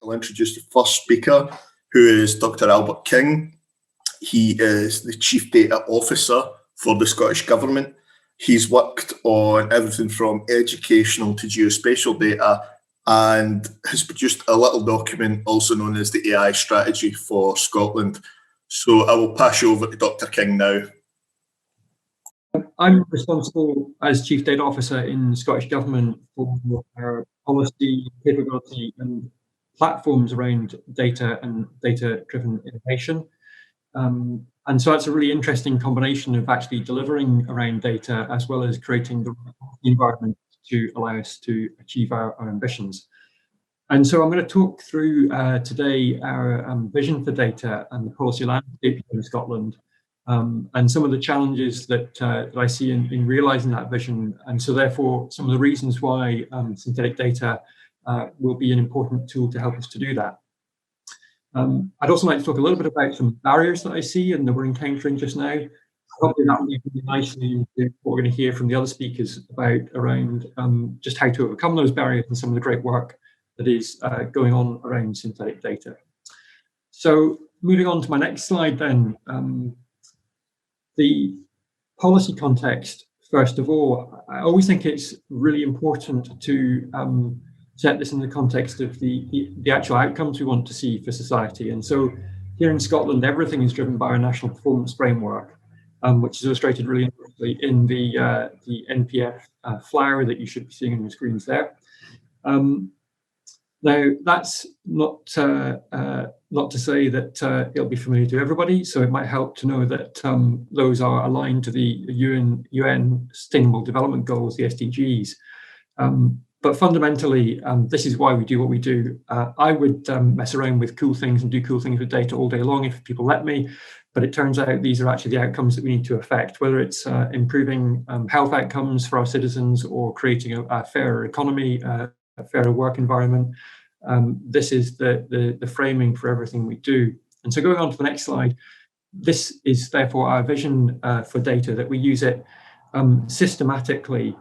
I'll introduce the first speaker, who is Dr. Albert King. He is the Chief Data Officer for the Scottish Government. He's worked on everything from educational to geospatial data and has produced a little document also known as the AI strategy for Scotland. So I will pass you over to Dr. King now. I'm responsible as Chief Data Officer in Scottish Government for our policy, capability and platforms around data and data-driven innovation. And so that's a really interesting combination of actually delivering around data as well as creating the environment to allow us to achieve our ambitions. And so I'm going to talk through today our vision for data and the policy landscape in Scotland, and some of the challenges that I see in realising that vision, and so therefore some of the reasons why synthetic data will be an important tool to help us to do that. I'd also like to talk a little bit about some barriers that I see and that we're encountering just now. Probably that will lead really nicely into what we're going to hear from the other speakers about around just how to overcome those barriers and some of the great work that is going on around synthetic data. So moving on to my next slide then, the policy context, first of all, I always think it's really important to set this in the context of the actual outcomes we want to see for society. And so here in Scotland, everything is driven by our National Performance Framework, which is illustrated really interestingly in the NPF flower that you should be seeing on your screens there. Now, that's not to say that it'll be familiar to everybody, so it might help to know that those are aligned to the UN Sustainable Development Goals, the SDGs. But fundamentally, this is why we do what we do. I would mess around with cool things and do cool things with data all day long if people let me, but it turns out these are actually the outcomes that we need to affect, whether it's improving health outcomes for our citizens or creating a fairer economy, a fairer work environment. This is the framing for everything we do. And so going on to the next slide, this is therefore our vision for data, that we use it systematically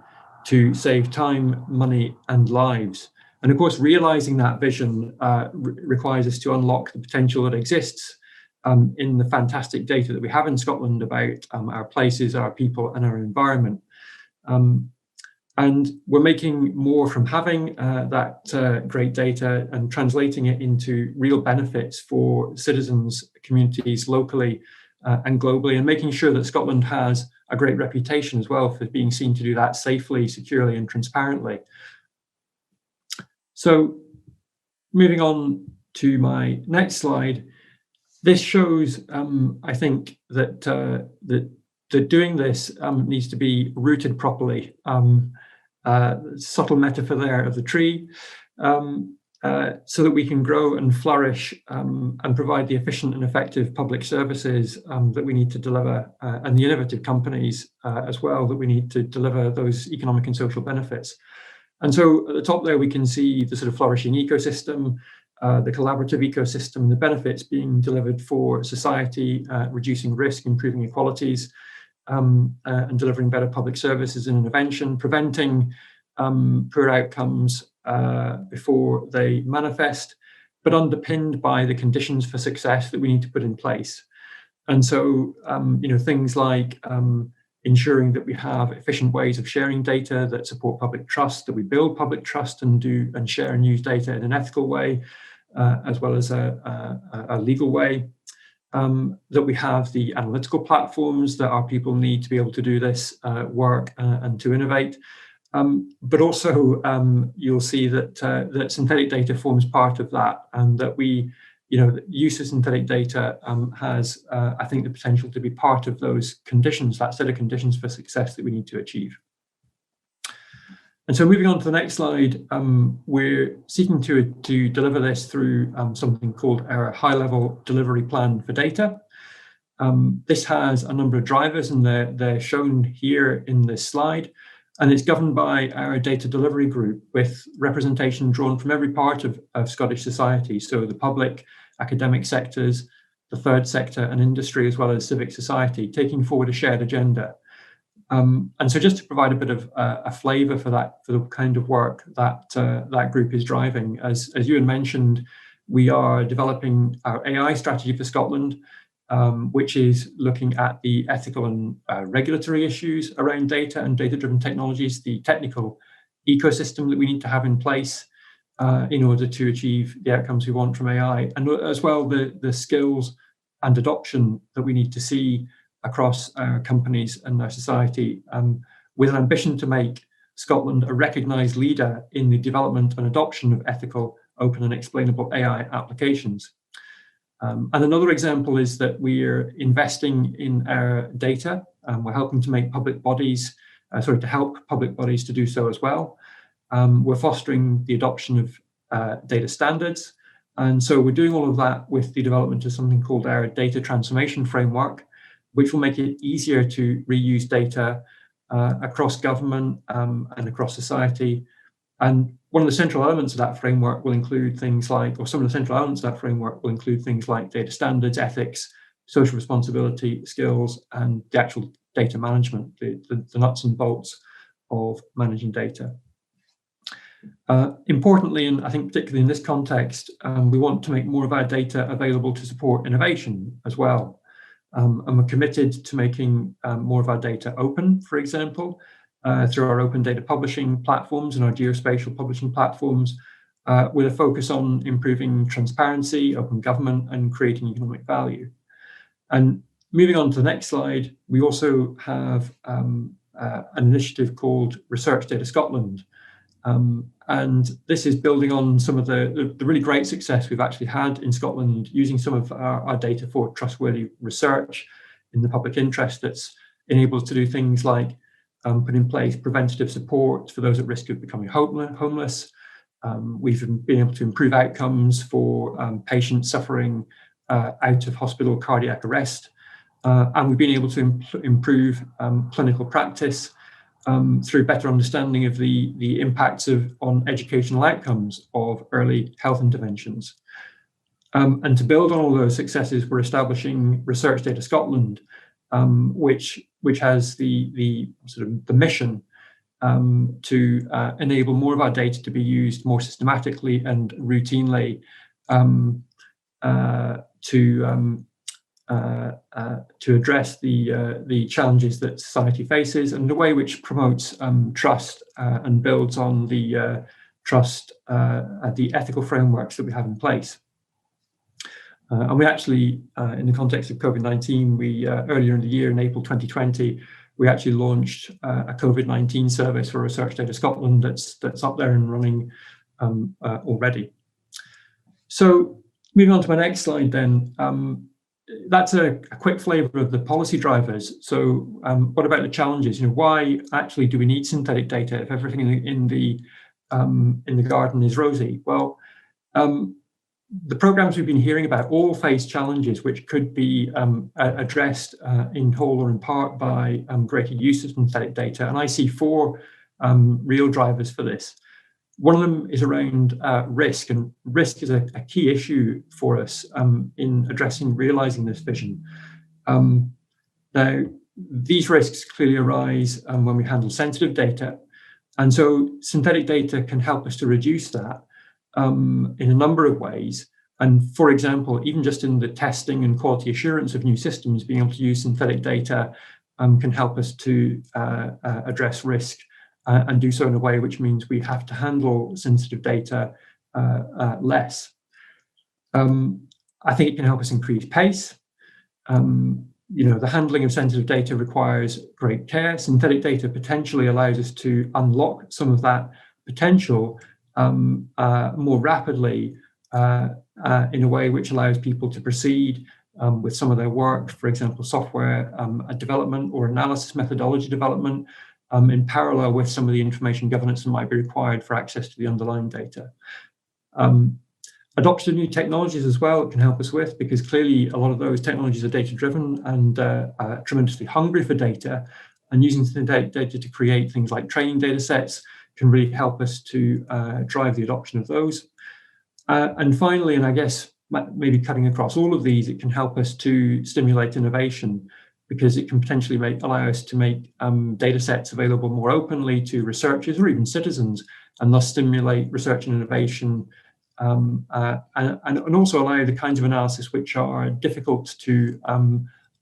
to save time, money and lives. And of course, realizing that vision requires us to unlock the potential that exists in the fantastic data that we have in Scotland about our places, our people and our environment. And we're making more from having that great data and translating it into real benefits for citizens, communities locally and globally, and making sure that Scotland has a great reputation as well for being seen to do that safely, securely and transparently. So moving on to my next slide, this shows, I think, that doing this needs to be rooted properly. Subtle metaphor there of the tree, so that we can grow and flourish and provide the efficient and effective public services that we need to deliver, and the innovative companies as well that we need to deliver those economic and social benefits. And so at the top there we can see the sort of flourishing ecosystem, the collaborative ecosystem, the benefits being delivered for society, reducing risk, improving equalities, and delivering better public services and intervention, preventing poor outcomes before they manifest, but underpinned by the conditions for success that we need to put in place. And so, things like ensuring that we have efficient ways of sharing data that support public trust, that we build public trust and share and use data in an ethical way, as well as a legal way. That we have the analytical platforms that our people need to be able to do this work and to innovate. But also you'll see that synthetic data forms part of that, and that the use of synthetic data has, I think, the potential to be part of those conditions, that set of conditions for success that we need to achieve. And so moving on to the next slide, we're seeking to deliver this through something called our high-level delivery plan for data. This has a number of drivers, and they're shown here in this slide. And it's governed by our data delivery group with representation drawn from every part of Scottish society. So the public, academic sectors, the third sector and industry, as well as civic society, taking forward a shared agenda. And so just to provide a bit of a flavour for the kind of work that that group is driving, as Euan mentioned, we are developing our AI strategy for Scotland, which is looking at the ethical and regulatory issues around data and data-driven technologies, the technical ecosystem that we need to have in place in order to achieve the outcomes we want from AI, and as well the skills and adoption that we need to see across our companies and our society, with an ambition to make Scotland a recognised leader in the development and adoption of ethical, open and explainable AI applications. And another example is that we're investing in our data. We're helping to make public bodies, to help public bodies to do so as well. We're fostering the adoption of data standards. And so we're doing all of that with the development of something called our data transformation framework, which will make it easier to reuse data across government and across society. And one of the central elements of that framework will include things like, or some of the central elements of that framework will include things like data standards, ethics, social responsibility, skills, and the actual data management, the nuts and bolts of managing data. Importantly, and I think particularly in this context, we want to make more of our data available to support innovation as well. And we're committed to making more of our data open, for example, through our open data publishing platforms and our geospatial publishing platforms, with a focus on improving transparency, open government, and creating economic value. And moving on to the next slide, we also have an initiative called Research Data Scotland. And this is building on some of the really great success we've actually had in Scotland, using some of our data for trustworthy research in the public interest that's enabled us to do things like put in place preventative support for those at risk of becoming homeless. We've been able to improve outcomes for patients suffering out of hospital cardiac arrest. And we've been able to improve clinical practice through better understanding of the impacts on educational outcomes of early health interventions. And to build on all those successes, we're establishing Research Data Scotland, which has the mission to enable more of our data to be used more systematically and routinely to address the challenges that society faces, and in a way which promotes trust and builds on the trust, the ethical frameworks that we have in place. And we actually, in the context of COVID-19, we earlier in the year, in April 2020, we actually launched a COVID-19 service for Research Data Scotland that's up there and running already. So moving on to my next slide then. That's a quick flavour of the policy drivers. So what about the challenges? Why actually do we need synthetic data if everything in the garden is rosy? Well, the programs we've been hearing about all face challenges which could be addressed in whole or in part by greater use of synthetic data. And I see four real drivers for this. One of them is around risk, and risk is a key issue for us in realising this vision. Now, these risks clearly arise when we handle sensitive data, and so synthetic data can help us to reduce that in a number of ways. And for example, even just in the testing and quality assurance of new systems, being able to use synthetic data can help us to address risk. And do so in a way which means we have to handle sensitive data less. I think it can help us increase pace. The handling of sensitive data requires great care. Synthetic data potentially allows us to unlock some of that potential more rapidly in a way which allows people to proceed with some of their work, for example, software development or analysis methodology development, in parallel with some of the information governance that might be required for access to the underlying data. Adoption of new technologies as well, it can help us with, because clearly a lot of those technologies are data-driven and tremendously hungry for data, and using synthetic data to create things like training data sets can really help us to drive the adoption of those. And finally, and I guess maybe cutting across all of these, it can help us to stimulate innovation, because it can potentially allow us to make data sets available more openly to researchers or even citizens, and thus stimulate research and innovation and also allow the kinds of analysis which are difficult to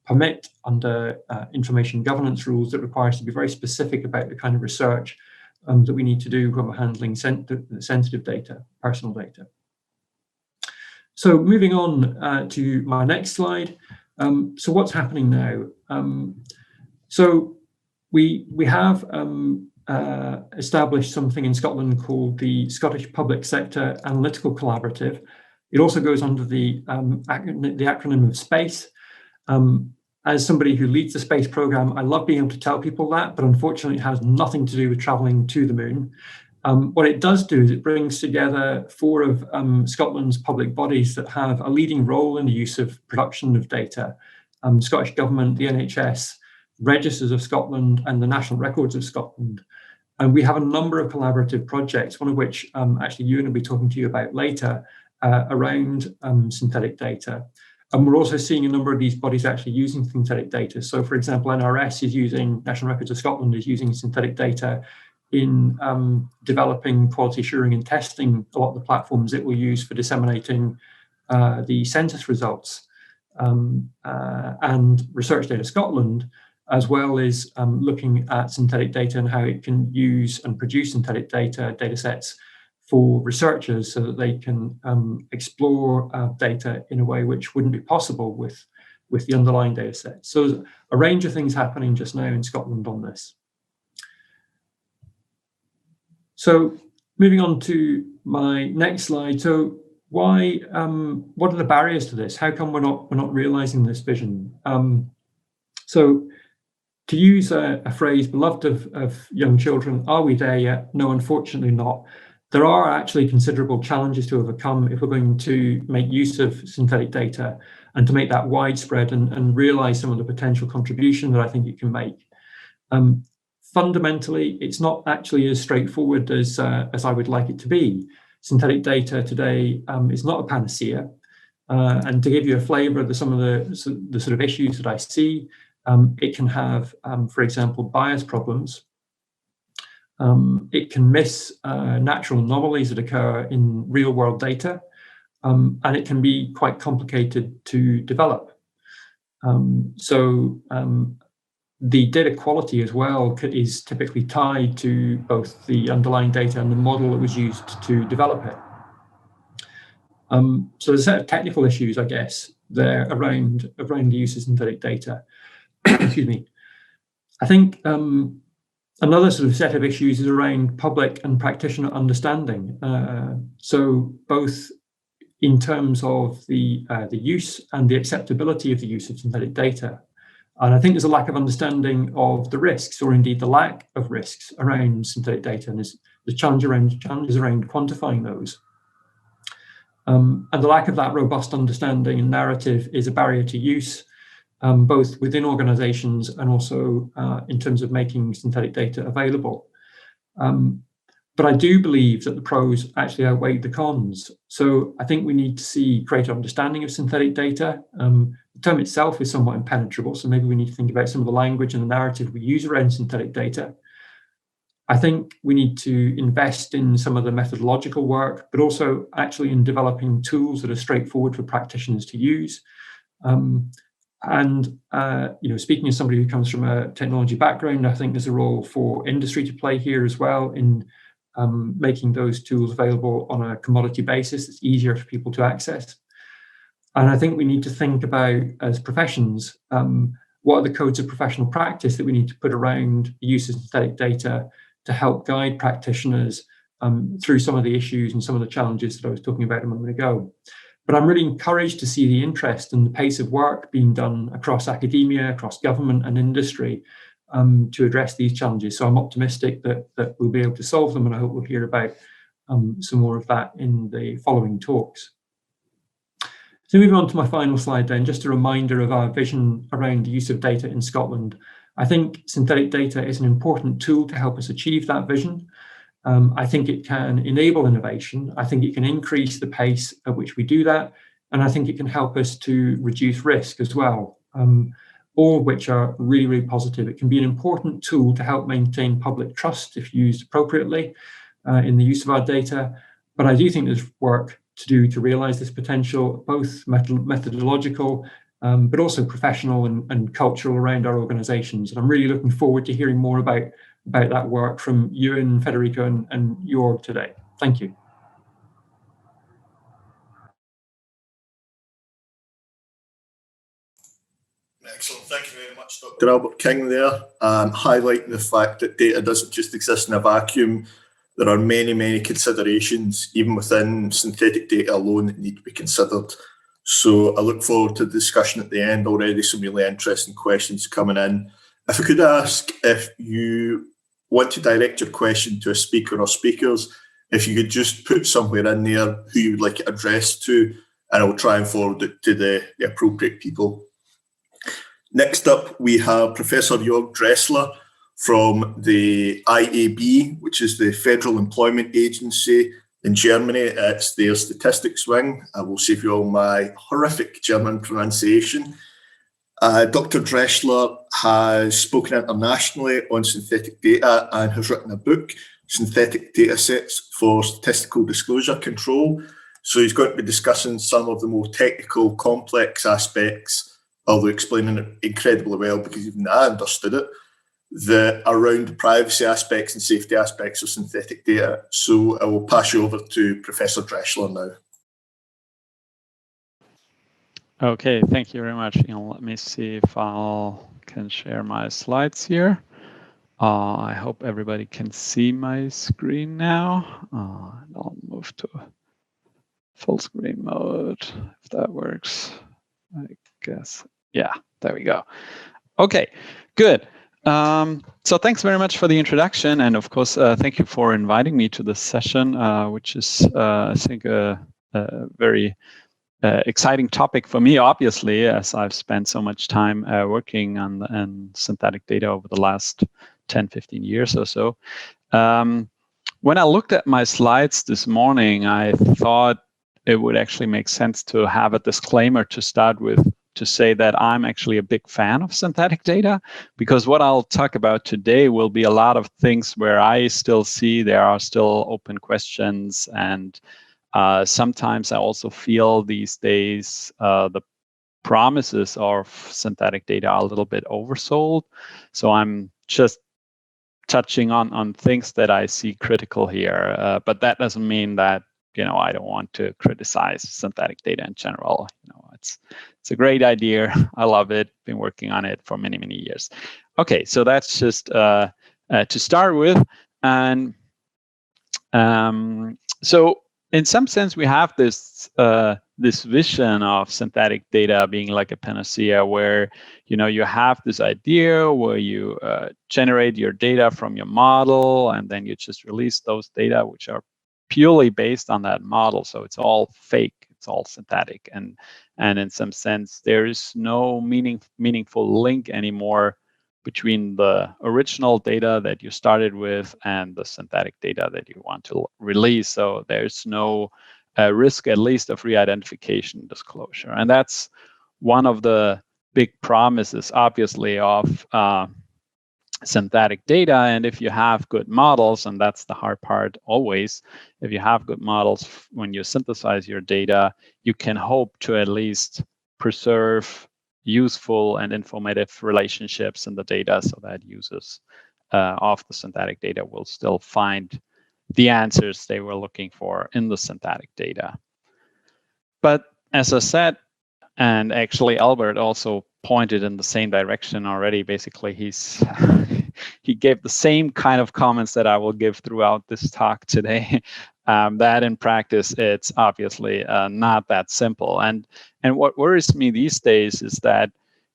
permit under information governance rules that require us to be very specific about the kind of research that we need to do when we're handling sensitive data, personal data. So moving on to my next slide. So what's happening now? So we have established something in Scotland called the Scottish Public Sector Analytical Collaborative. It also goes under the acronym of SPACE. As somebody who leads the space program, I love being able to tell people that, but unfortunately it has nothing to do with traveling to the moon. What it does do is it brings together 4 of Scotland's public bodies that have a leading role in the use of production of data. Scottish Government, the NHS, Registers of Scotland, and the National Records of Scotland. And we have a number of collaborative projects, one of which actually Euan will be talking to you about later, around synthetic data. And we're also seeing a number of these bodies actually using synthetic data. So for example, NRS is using, National Records of Scotland is using synthetic data in developing, quality assuring and testing a lot of the platforms it will use for disseminating the census results. And Research Data Scotland, as well as looking at synthetic data and how it can use and produce synthetic data sets for researchers so that they can explore data in a way which wouldn't be possible with the underlying data set. So there's a range of things happening just now in Scotland on this. So moving on to my next slide. So why? What are the barriers to this? How come we're not realizing this vision? So to use a phrase beloved of young children, are we there yet? No, unfortunately not. There are actually considerable challenges to overcome if we're going to make use of synthetic data and to make that widespread and realize some of the potential contribution that I think it can make. Fundamentally, it's not actually as straightforward as I would like it to be. Synthetic data today is not a panacea. And to give you a flavor of some of the sort of issues that I see, it can have, for example, bias problems. It can miss natural anomalies that occur in real world data, and it can be quite complicated to develop. The data quality as well is typically tied to both the underlying data and the model that was used to develop it. So there's a set of technical issues, I guess, there around the use of synthetic data. Excuse me. I think another sort of set of issues is around public and practitioner understanding. So both in terms of the use and the acceptability of the use of synthetic data. And I think there's a lack of understanding of the risks, or indeed the lack of risks around synthetic data, and there's the challenges around quantifying those. And the lack of that robust understanding and narrative is a barrier to use, both within organizations and also in terms of making synthetic data available. But I do believe that the pros actually outweigh the cons. So I think we need to see greater understanding of synthetic data. The term itself is somewhat impenetrable, so maybe we need to think about some of the language and the narrative we use around synthetic data. I think we need to invest in some of the methodological work, but also actually in developing tools that are straightforward for practitioners to use. Speaking as somebody who comes from a technology background, I think there's a role for industry to play here as well in making those tools available on a commodity basis. It's easier for people to access. And I think we need to think about, as professions, what are the codes of professional practice that we need to put around the use of synthetic data to help guide practitioners through some of the issues and some of the challenges that I was talking about a moment ago. But I'm really encouraged to see the interest and the pace of work being done across academia, across government and industry to address these challenges. So I'm optimistic that we'll be able to solve them, and I hope we'll hear about some more of that in the following talks. So moving on to my final slide then, just a reminder of our vision around the use of data in Scotland. I think synthetic data is an important tool to help us achieve that vision. I think it can enable innovation. I think it can increase the pace at which we do that. And I think it can help us to reduce risk as well, all of which are really, really positive. It can be an important tool to help maintain public trust if used appropriately in the use of our data. But I do think there's work to do to realize this potential, both methodological, but also professional and cultural around our organizations. And I'm really looking forward to hearing more about that work from Euan, Federico, and Jörg today. Thank you. Excellent. Thank you very much, Dr. Albert King there, highlighting the fact that data doesn't just exist in a vacuum. There are many, many considerations, even within synthetic data alone, that need to be considered. So I look forward to the discussion at the end. Already some really interesting questions coming in. If I could ask, if you want to direct your question to a speaker or speakers, if you could just put somewhere in there who you would like it addressed to, and I will try and forward it to the appropriate people. Next up, we have Professor Jörg Drechsler from the IAB, which is the Federal Employment Agency in Germany. It's their statistics wing. I will save you all my horrific German pronunciation. Dr. Drechsler has spoken internationally on synthetic data and has written a book, Synthetic Data Sets for Statistical Disclosure Control. So he's going to be discussing some of the more technical, complex aspects, although explaining it incredibly well because even I understood it, around the privacy aspects and safety aspects of synthetic data. So I will pass you over to Professor Drechsler now. Okay, thank you very much. Let me see if I can share my slides here. I hope everybody can see my screen now. I'll move to full screen mode if that works. I guess. Yeah, there we go. Okay, good. So thanks very much for the introduction. And of course, thank you for inviting me to this session, which is, I think, a very exciting topic for me, obviously, as I've spent so much time working on synthetic data over the last 10, 15 years or so. When I looked at my slides this morning, I thought it would actually make sense to have a disclaimer to start with, to say that I'm actually a big fan of synthetic data, because what I'll talk about today will be a lot of things where I still see there are still open questions, and sometimes I also feel these days the promises of synthetic data are a little bit oversold. So I'm just touching on things that I see critical here, but that doesn't mean that I don't want to criticize synthetic data in general. It's a great idea. I love it. Been working on it for many, many years. Okay, so that's just to start with. And so in some sense, we have this this vision of synthetic data being like a panacea, where you have this idea where you generate your data from your model, and then you just release those data which are purely based on that model. So it's all fake, it's all synthetic, and in some sense there is no meaningful link anymore between the original data that you started with and the synthetic data that you want to release. So there's no risk, at least, of re-identification disclosure. And that's one of the big promises, obviously, of synthetic data. And if you have good models, and that's the hard part always, if you have good models when you synthesize your data, you can hope to at least preserve useful and informative relationships in the data, so that users of the synthetic data will still find the answers they were looking for in the synthetic data. But as I said, and actually Albert also pointed in the same direction already, basically he gave the same kind of comments that I will give throughout this talk today, that in practice it's obviously not that simple. And what worries me these days is that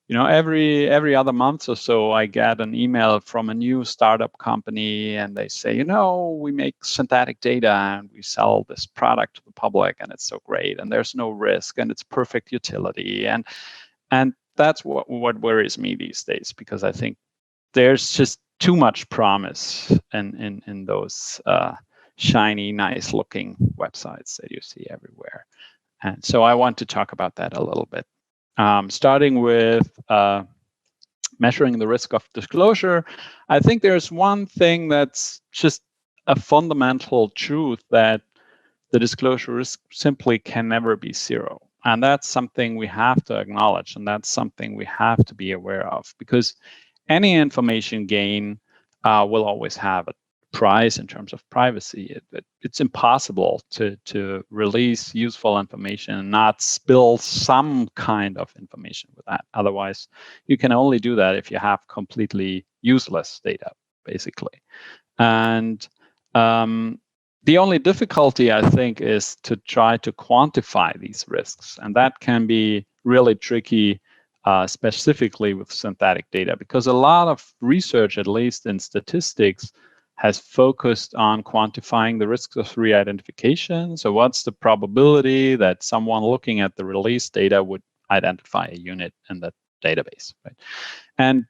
every other month or so I get an email from a new startup company, and they say, we make synthetic data and we sell this product to the public, and it's so great, and there's no risk, and it's perfect utility, and that's what worries me these days, because I think there's just too much promise in those shiny, nice-looking websites that you see everywhere. And so I want to talk about that a little bit. Starting with measuring the risk of disclosure, I think there's one thing that's just a fundamental truth that the disclosure risk simply can never be zero. And that's something we have to acknowledge, and that's something we have to be aware of, because any information gain will always have a price in terms of privacy. It's impossible to release useful information and not spill some kind of information with that. Otherwise, you can only do that if you have completely useless data, basically. And the only difficulty, I think, is to try to quantify these risks. And that can be really tricky, specifically with synthetic data, because a lot of research, at least in statistics, has focused on quantifying the risks of re-identification. So what's the probability that someone looking at the release data would identify a unit in the database, right? And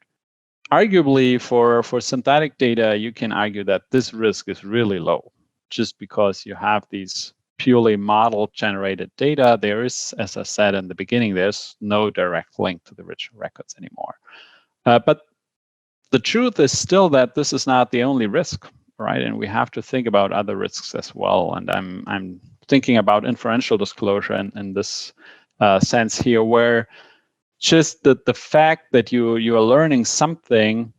arguably, for synthetic data, you can argue that this risk is really low, just because you have these purely model-generated data. There is, as I said in the beginning, there's no direct link to the original records anymore. But the truth is still that this is not the only risk, right? And we have to think about other risks as well. And I'm thinking about inferential disclosure in this sense here, where just the fact that you are learning something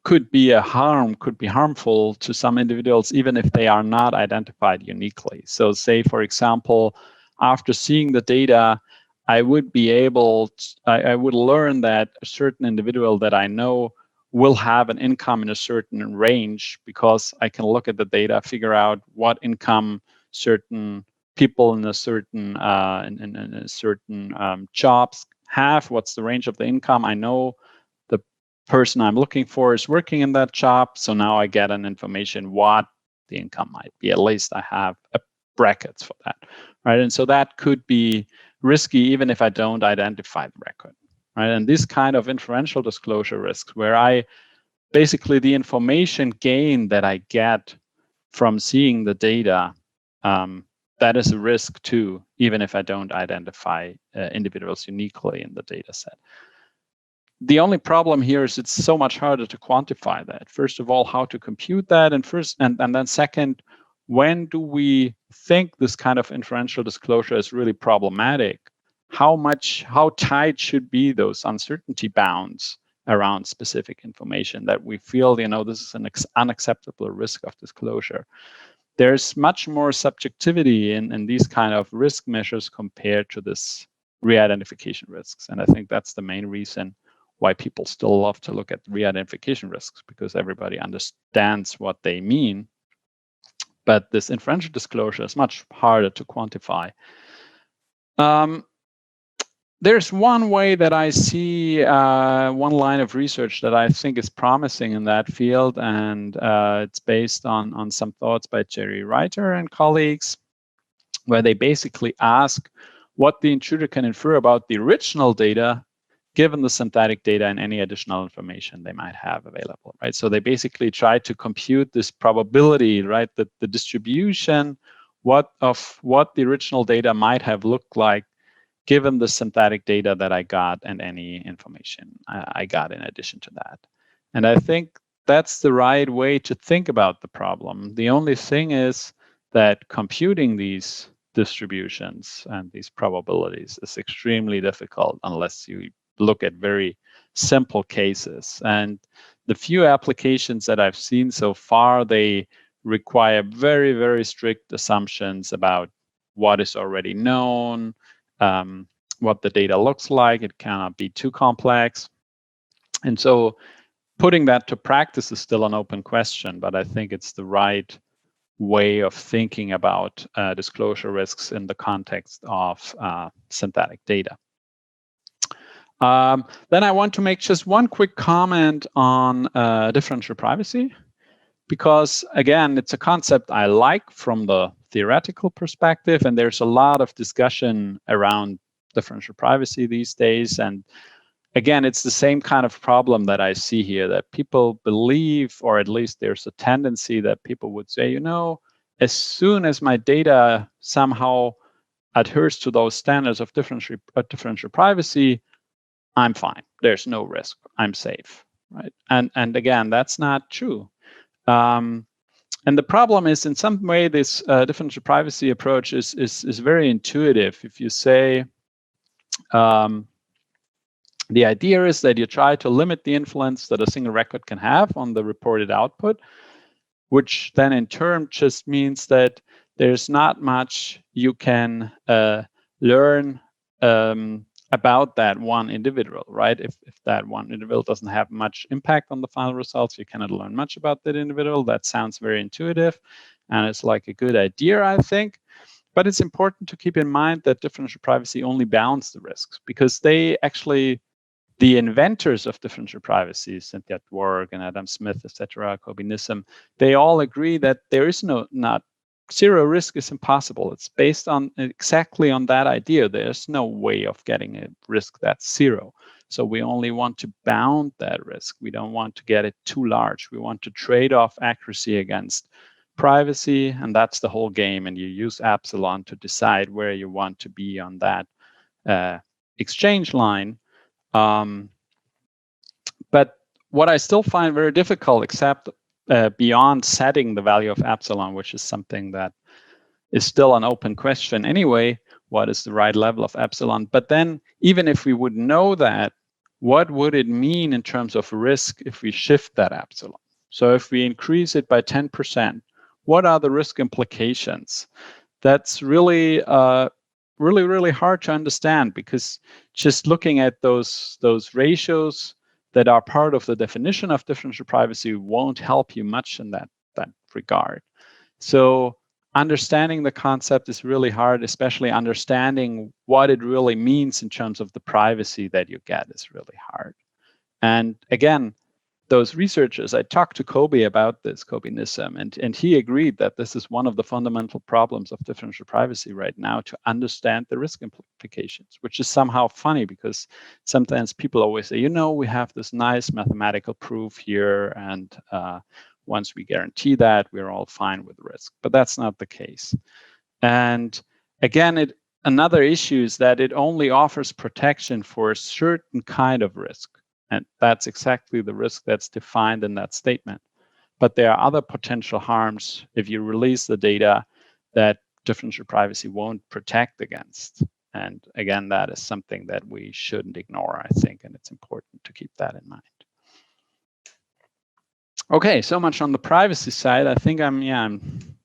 could be harmful to some individuals, even if they are not identified uniquely. So say, for example, after seeing the data, I would be able to, I would learn that a certain individual that I know will have an income in a certain range, because I can look at the data, figure out what income certain people in a certain jobs have, what's the range of the income. I know the person I'm looking for is working in that job, so now I get an information what the income might be. At least I have a brackets for that, right? And so that could be risky even if I don't identify the record, right? And this kind of inferential disclosure risks, where I basically the information gain that I get from seeing the data, that is a risk too, even if I don't identify individuals uniquely in the data set. The only problem here is it's so much harder to quantify that. First of all, how to compute that, and then second, when do we think this kind of inferential disclosure is really problematic? How tight should be those uncertainty bounds around specific information that we feel, this is an unacceptable risk of disclosure? There's much more subjectivity in these kind of risk measures compared to this re-identification risks. And I think that's the main reason why people still love to look at re-identification risks, because everybody understands what they mean. But this inferential disclosure is much harder to quantify. There's one way that I see one line of research that I think is promising in that field, and it's based on some thoughts by Jerry Reiter and colleagues, where they basically ask what the intruder can infer about the original data given the synthetic data and any additional information they might have available, right? So they basically try to compute this probability, right? That the distribution of what the original data might have looked like given the synthetic data that I got and any information I got in addition to that. And I think that's the right way to think about the problem. The only thing is that computing these distributions and these probabilities is extremely difficult unless you look at very simple cases. And the few applications that I've seen so far, they require very, very strict assumptions about what is already known, what the data looks like. It cannot be too complex. And so putting that to practice is still an open question, but I think it's the right way of thinking about disclosure risks in the context of synthetic data. Then I want to make just one quick comment on differential privacy, because again, it's a concept I like from the theoretical perspective, and there's a lot of discussion around differential privacy these days. And again, it's the same kind of problem that I see here, that people believe, or at least there's a tendency that people would say, as soon as my data somehow adheres to those standards of differential privacy, I'm fine. There's no risk. I'm safe, right? And again, that's not true. And the problem is, in some way, this differential privacy approach is very intuitive. If you say, the idea is that you try to limit the influence that a single record can have on the reported output, which then in turn just means that there's not much you can learn about that one individual, right? If that one individual doesn't have much impact on the final results, you cannot learn much about that individual. That sounds very intuitive, and it's like a good idea, I think. But it's important to keep in mind that differential privacy only bounds the risks, because they actually, the inventors of differential privacy, Cynthia Jörg and Adam Smith, etc., Kobe Nissim, they all agree that there is not zero risk is impossible. It's based on exactly on that idea. There's no way of getting a risk that's zero. So we only want to bound that risk. We don't want to get it too large. We want to trade off accuracy against privacy, and that's the whole game. And you use epsilon to decide where you want to be on that exchange line. But what I still find very difficult, except beyond setting the value of epsilon, which is something that is still an open question anyway, what is the right level of epsilon? But then even if we would know that, what would it mean in terms of risk if we shift that epsilon? So if we increase it by 10%, what are the risk implications? That's really really hard to understand, because just looking at those ratios that are part of the definition of differential privacy won't help you much in that regard. So understanding the concept is really hard, especially understanding what it really means in terms of the privacy that you get is really hard. And again, those researchers, I talked to Kobe about this, Kobe Nissim, and he agreed that this is one of the fundamental problems of differential privacy right now, to understand the risk implications, which is somehow funny, because sometimes people always say, we have this nice mathematical proof here, and once we guarantee that, we're all fine with risk. But that's not the case. And again, another issue is that it only offers protection for a certain kind of risk. And that's exactly the risk that's defined in that statement. But there are other potential harms if you release the data that differential privacy won't protect against. And again, that is something that we shouldn't ignore, I think, and it's important to keep that in mind. Okay, so much on the privacy side. I think I'm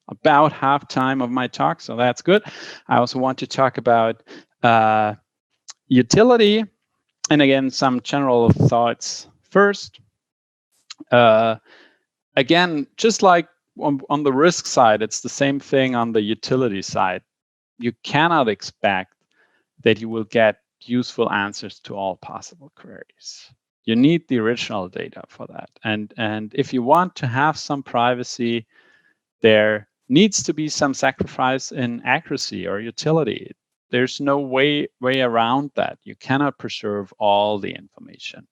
about half time of my talk, so that's good. I also want to talk about utility. And again, some general thoughts first. Again, just like on the risk side, it's the same thing on the utility side. You cannot expect that you will get useful answers to all possible queries. You need the original data for that. And if you want to have some privacy, there needs to be some sacrifice in accuracy or utility. There's no way around that. You cannot preserve all the information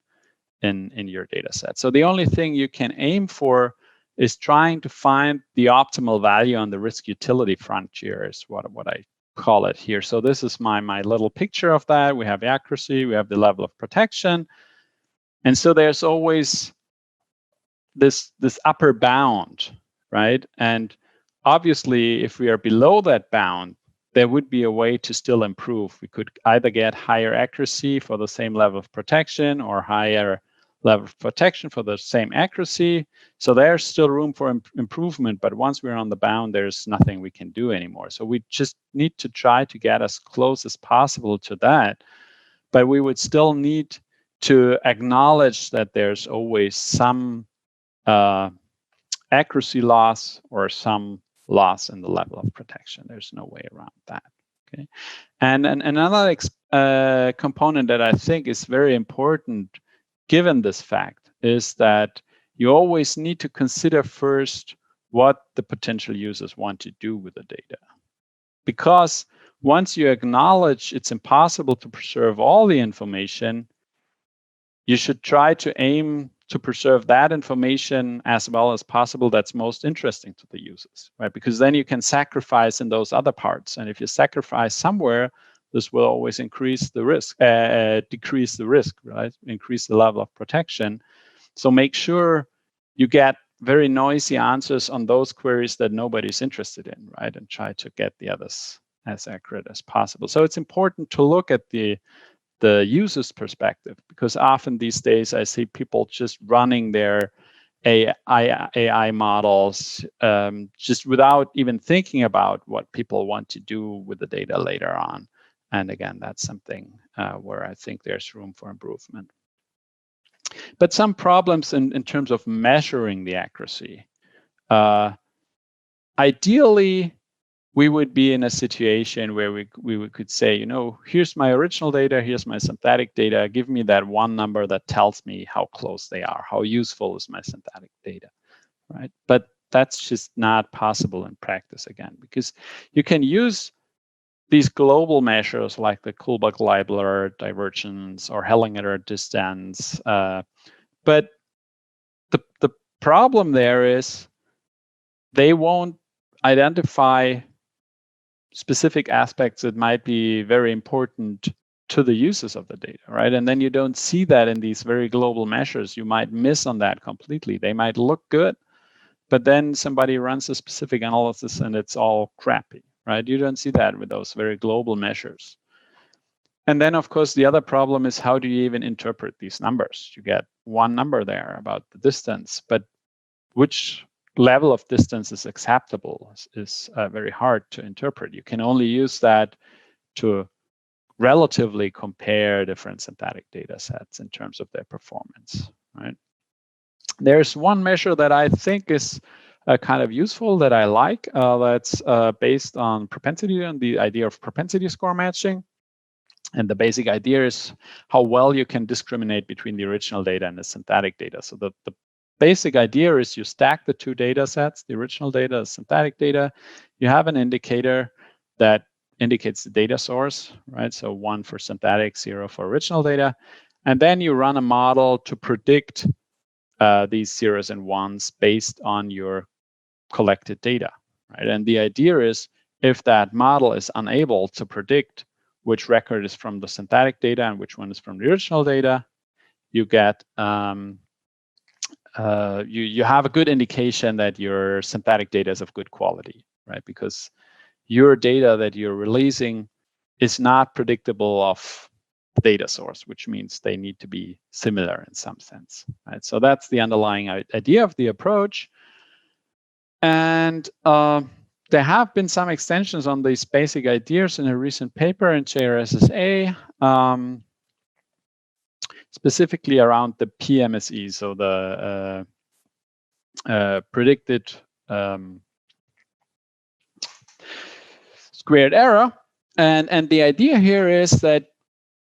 in your data set. So the only thing you can aim for is trying to find the optimal value on the risk utility frontier, is what I call it here. So this is my little picture of that. We have accuracy, we have the level of protection. And so there's always this upper bound, right? And obviously, if we are below that bound, there would be a way to still improve. We could either get higher accuracy for the same level of protection, or higher level of protection for the same accuracy. So there's still room for improvement, but once we're on the bound, there's nothing we can do anymore. So we just need to try to get as close as possible to that, but we would still need to acknowledge that there's always some accuracy loss or some loss in the level of protection. There's no way around that. Okay, and another component that I think is very important, given this fact, is that you always need to consider first what the potential users want to do with the data, because once you acknowledge it's impossible to preserve all the information, you should try to aim to preserve that information as well as possible that's most interesting to the users, right? Because then you can sacrifice in those other parts. And if you sacrifice somewhere, this will always increase the risk, decrease the risk, right? Increase the level of protection. So make sure you get very noisy answers on those queries that nobody's interested in, right? And try to get the others as accurate as possible. So it's important to look at the user's perspective, because often these days I see people just running their AI models just without even thinking about what people want to do with the data later on. And again, that's something where I think there's room for improvement. But some problems in terms of measuring the accuracy. Ideally, we would be in a situation where we could say, you know, here's my original data, here's my synthetic data, give me that one number that tells me how close they are, how useful is my synthetic data, right? But that's just not possible in practice, again, because you can use these global measures like the Kullback-Leibler divergence or Hellinger distance, but the problem there is they won't identify specific aspects that might be very important to the users of the data, right? And then you don't see that in these very global measures. You might miss on that completely. They might look good, but then somebody runs a specific analysis and it's all crappy, right? You don't see that with those very global measures. And then, of course, the other problem is, how do you even interpret these numbers? You get one number there about the distance, but which level of distance is acceptable is very hard to interpret. You can only use that to relatively compare different synthetic data sets in terms of their performance, right? There's one measure that I think is kind of useful that I like, that's based on propensity and the idea of propensity score matching. And the basic idea is how well you can discriminate between the original data and the synthetic data. So the basic idea is you stack the two data sets, the original data, the synthetic data. You have an indicator that indicates the data source, right? So 1 for synthetic, 0 for original data. And then you run a model to predict these zeros and ones based on your collected data, right? And the idea is, if that model is unable to predict which record is from the synthetic data and which one is from the original data, you get you have a good indication that your synthetic data is of good quality, right? Because your data that you're releasing is not predictable of data source, which means they need to be similar in some sense, right? So that's the underlying idea of the approach. And there have been some extensions on these basic ideas in a recent paper in JRSSA, specifically around the PMSE, so the predicted squared error. And the idea here is that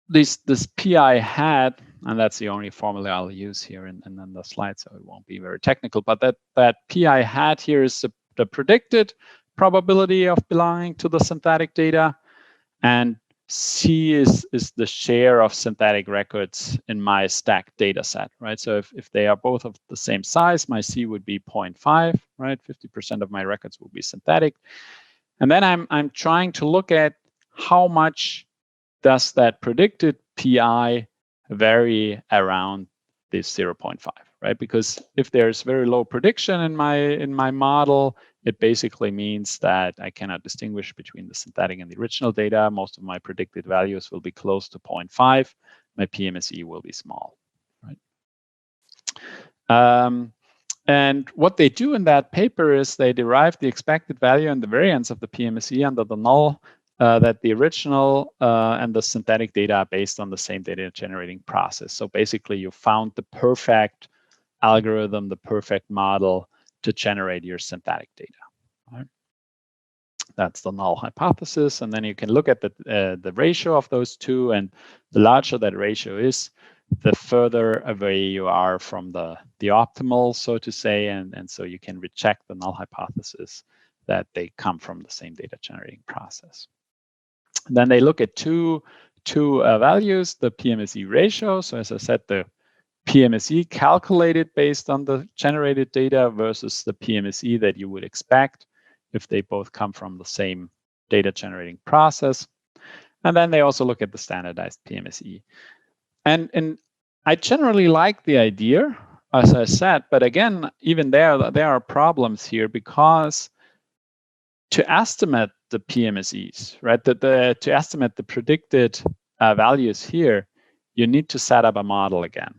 this PI hat, and that's the only formula I'll use here in the slide, so it won't be very technical, but that PI hat here is the predicted probability of belonging to the synthetic data, and C is the share of synthetic records in my stacked data set, right? So if they are both of the same size, my C would be 0.5, right? 50% of my records will be synthetic. And then I'm trying to look at how much does that predicted PI vary around this 0.5, right? Because if there's very low prediction in my model, it basically means that I cannot distinguish between the synthetic and the original data. Most of my predicted values will be close to 0.5. My PMSE will be small, right? And what they do in that paper is they derive the expected value and the variance of the PMSE under the null that the original and the synthetic data are based on the same data generating process. So basically, you found the perfect algorithm, the perfect model to generate your synthetic data. Right? That's the null hypothesis. And then you can look at the ratio of those two. And the larger that ratio is, the further away you are from the optimal, so to say. And so you can reject the null hypothesis that they come from the same data generating process. And then they look at two values, the PMSE ratio. So as I said, the PMSE calculated based on the generated data versus the PMSE that you would expect if they both come from the same data generating process. And then they also look at the standardized PMSE. And I generally like the idea as I said, but again, even there are problems here, because to estimate the PMSEs, right, to estimate the predicted values here, you need to set up a model again.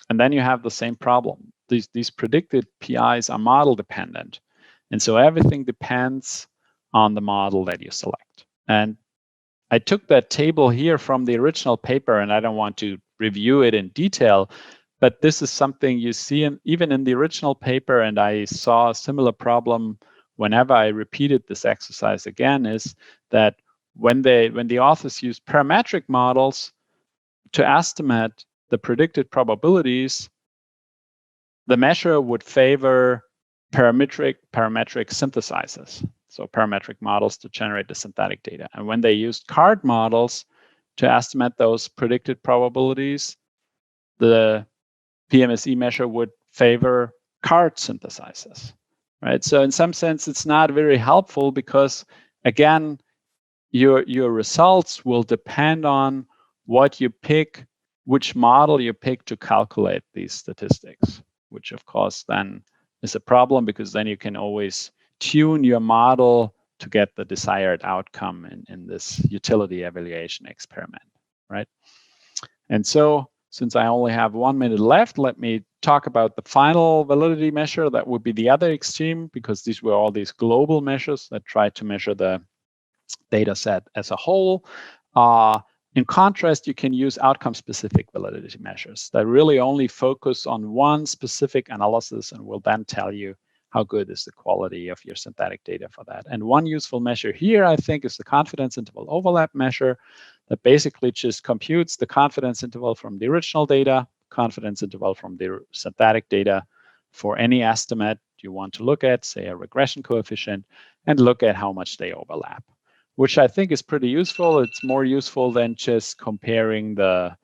And then you have the same problem. These predicted PIs are model dependent. And so everything depends on the model that you select. And I took that table here from the original paper, and I don't want to review it in detail, but this is something you see even in the original paper, and I saw a similar problem whenever I repeated this exercise again, is that when the authors use parametric models to estimate the predicted probabilities, the measure would favor parametric synthesizers, so parametric models to generate the synthetic data. And when they used card models to estimate those predicted probabilities, the PMSE measure would favor card synthesizers, right? So in some sense, it's not very helpful, because again, your results will depend on what you pick, which model you pick to calculate these statistics, which of course then is a problem, because then you can always tune your model to get the desired outcome in this utility evaluation experiment, right? And so, since I only have 1 minute left, let me talk about the final validity measure. That would be the other extreme, because these were all these global measures that try to measure the data set as a whole. In contrast, you can use outcome-specific validity measures that really only focus on one specific analysis and will then tell you how good is the quality of your synthetic data for that. And one useful measure here, I think, is the confidence interval overlap measure, that basically just computes the confidence interval from the original data, confidence interval from the synthetic data for any estimate you want to look at, say a regression coefficient, and look at how much they overlap, which I think is pretty useful. It's more useful than just comparing the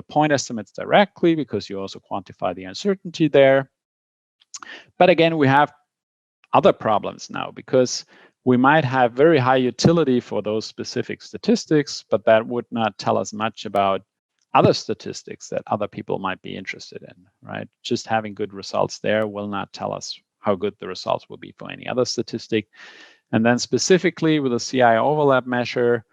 point estimates directly, because you also quantify the uncertainty there. But again, we have other problems now, because we might have very high utility for those specific statistics, but that would not tell us much about other statistics that other people might be interested in, right? Just having good results there will not tell us how good the results will be for any other statistic. And then specifically with the CI overlap measure,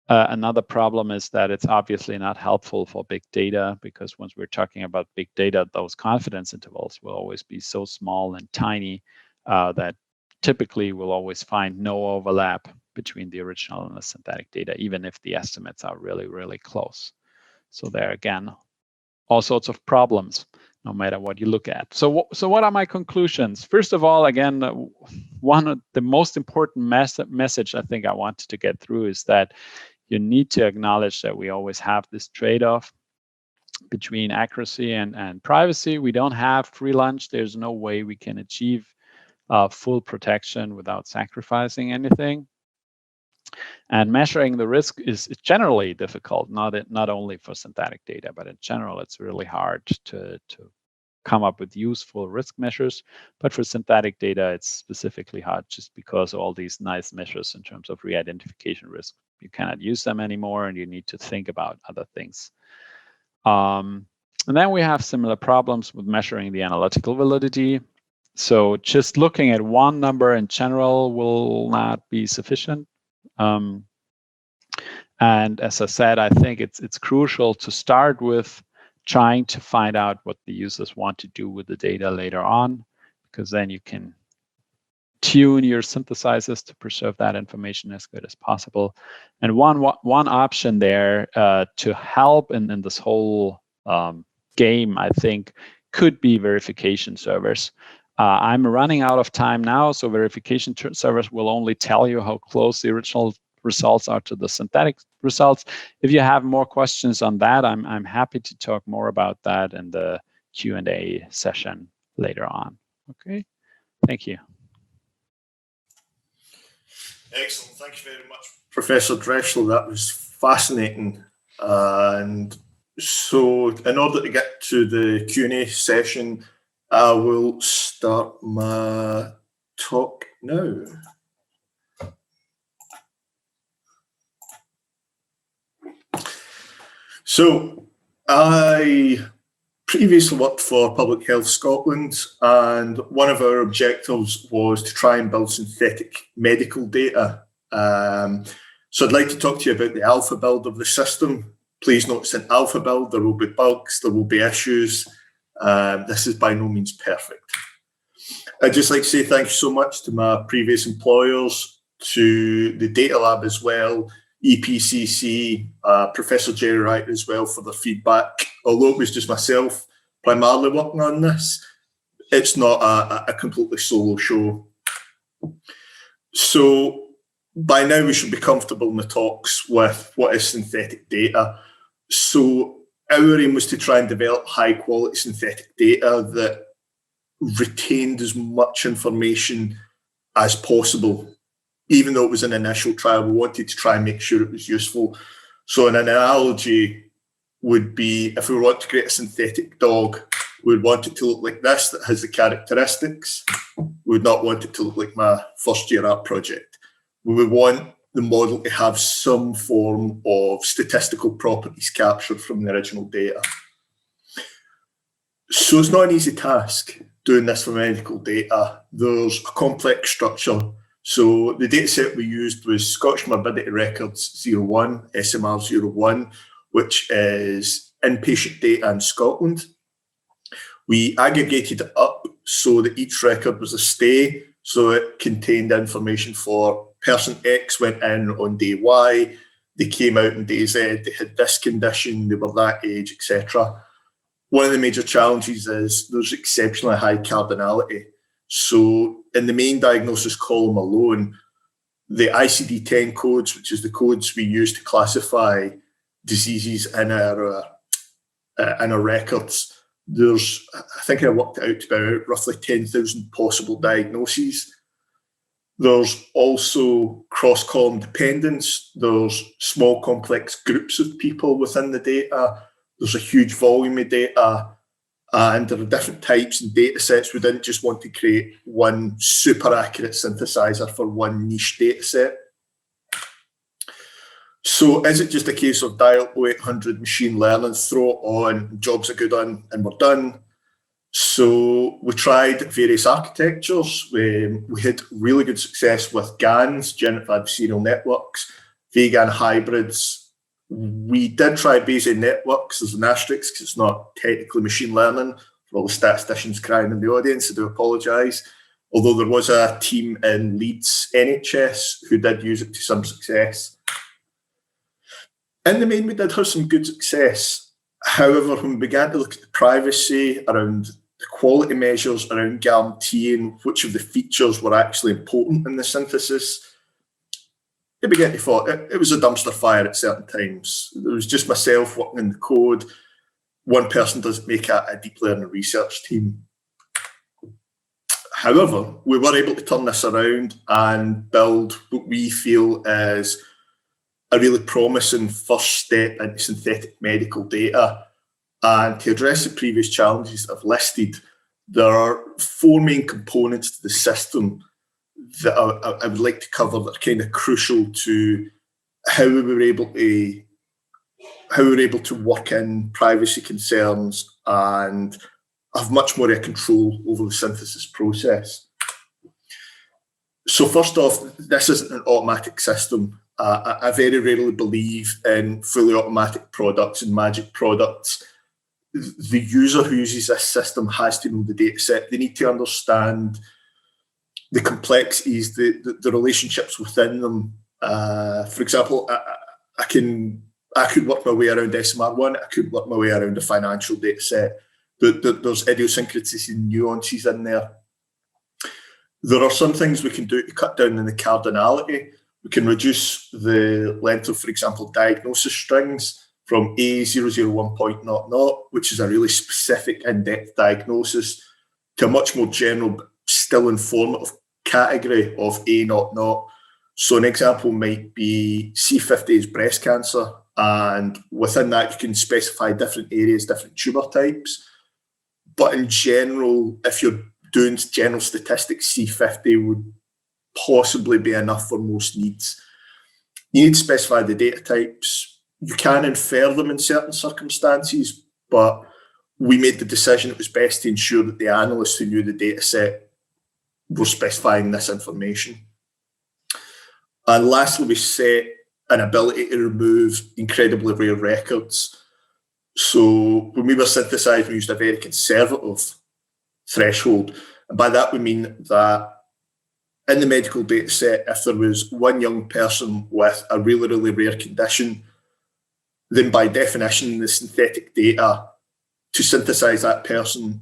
another problem is that it's obviously not helpful for big data, because once we're talking about big data, those confidence intervals will always be so small and tiny that typically we'll always find no overlap between the original and the synthetic data, even if the estimates are really, really close. So there again, all sorts of problems, no matter what you look at. So what are my conclusions? First of all, again, one of the most important message I think I wanted to get through is that you need to acknowledge that we always have this trade-off between accuracy and privacy. We don't have free lunch. There's no way we can achieve full protection without sacrificing anything. And measuring the risk is generally difficult, not only for synthetic data, but in general, it's really hard to come up with useful risk measures. But for synthetic data, it's specifically hard just because all these nice measures in terms of re-identification risk, you cannot use them anymore, and you need to think about other things. And then we have similar problems with measuring the analytical validity. So just looking at one number in general will not be sufficient. And as I said, I think it's crucial to start with trying to find out what the users want to do with the data later on, because then you can tune your synthesizers to preserve that information as good as possible. And one option there to help in this whole game, I think, could be verification servers. I'm running out of time now, so verification servers will only tell you how close the original results are to the synthetic results. If you have more questions on that, I'm happy to talk more about that in the Q&A session later on. Okay, thank you. Excellent. Thank you very much, Professor Drechsler. That was fascinating. And so in order to get to the Q&A session, I will start my talk now. So I previously worked for Public Health Scotland, and one of our objectives was to try and build synthetic medical data. So I'd like to talk to you about the alpha build of the system. Please note it's an alpha build. There will be bugs, there will be issues. This is by no means perfect. I'd just like to say thank you so much to my previous employers, to the Data Lab as well, EPCC, Professor Jerry Wright as well for their feedback. Although it was just myself primarily working on this, it's not a completely solo show. So by now we should be comfortable in the talks with what is synthetic data. So our aim was to try and develop high quality synthetic data that retained as much information as possible. Even though it was an initial trial, we wanted to try and make sure it was useful. So an analogy would be, if we want to create a synthetic dog, we would want it to look like this, that has the characteristics. We would not want it to look like my first year art project. We would want the model to have some form of statistical properties captured from the original data. So it's not an easy task doing this for medical data. There's a complex structure. So the data set we used was Scottish Morbidity Records 01, SMR 01, which is inpatient data in Scotland. We aggregated it up so that each record was a stay, so it contained information for person X went in on day Y, they came out on day Z, they had this condition, they were that age, etc. One of the major challenges is there's exceptionally high cardinality. So in the main diagnosis column alone, the ICD-10 codes, which is the codes we use to classify diseases in our records, there's, I think I worked out about roughly 10,000 possible diagnoses. There's also cross-column dependence. There's small complex groups of people within the data. There's a huge volume of data. And there are different types and data sets. We didn't just want to create one super accurate synthesizer for one niche data set. So is it just a case of dial 0800 machine learning, throw it on, jobs are good on, and we're done? So we tried various architectures. We had really good success with GANs, generative adversarial networks, vegan hybrids. We did try Bayesian networks. There's an asterisk because it's not technically machine learning. For all the statisticians crying in the audience, I do apologise. Although there was a team in Leeds NHS who did use it to some success. In the main, we did have some good success. However, when we began to look at the privacy around the quality measures, around guaranteeing which of the features were actually important in the synthesis, it began to thought it was a dumpster fire at certain times. It was just myself working in the code. One person doesn't make a deep learning research team. However, we were able to turn this around and build what we feel is a really promising first step into synthetic medical data. And to address the previous challenges I've listed, there are four main components to the system that I would like to cover that are kind of crucial to how we were able to work in privacy concerns and have much more control over the synthesis process. So first off, this isn't an automatic system. I very rarely believe in fully automatic products and magic products. The user who uses this system has to know the data set. They need to understand the complexities, the relationships within them. For example, I could work my way around SMR1, I could work my way around a financial data set. There's idiosyncrasies and nuances in there. There are some things we can do to cut down on the cardinality. We can reduce the length of, for example, diagnosis strings from A001.00, which is a really specific in-depth diagnosis, to a much more general, but still informative category of A00. So an example might be C50 is breast cancer, and within that you can specify different areas, different tumour types. But in general, if you're doing general statistics, C50 would possibly be enough for most needs. You need to specify the data types. You can infer them in certain circumstances, but we made the decision it was best to ensure that the analysts who knew the data set were specifying this information. And lastly, we set an ability to remove incredibly rare records. So when we were synthesizing, we used a very conservative threshold. And by that, we mean that in the medical data set, if there was one young person with a really, really rare condition, then by definition, the synthetic data to synthesize that person,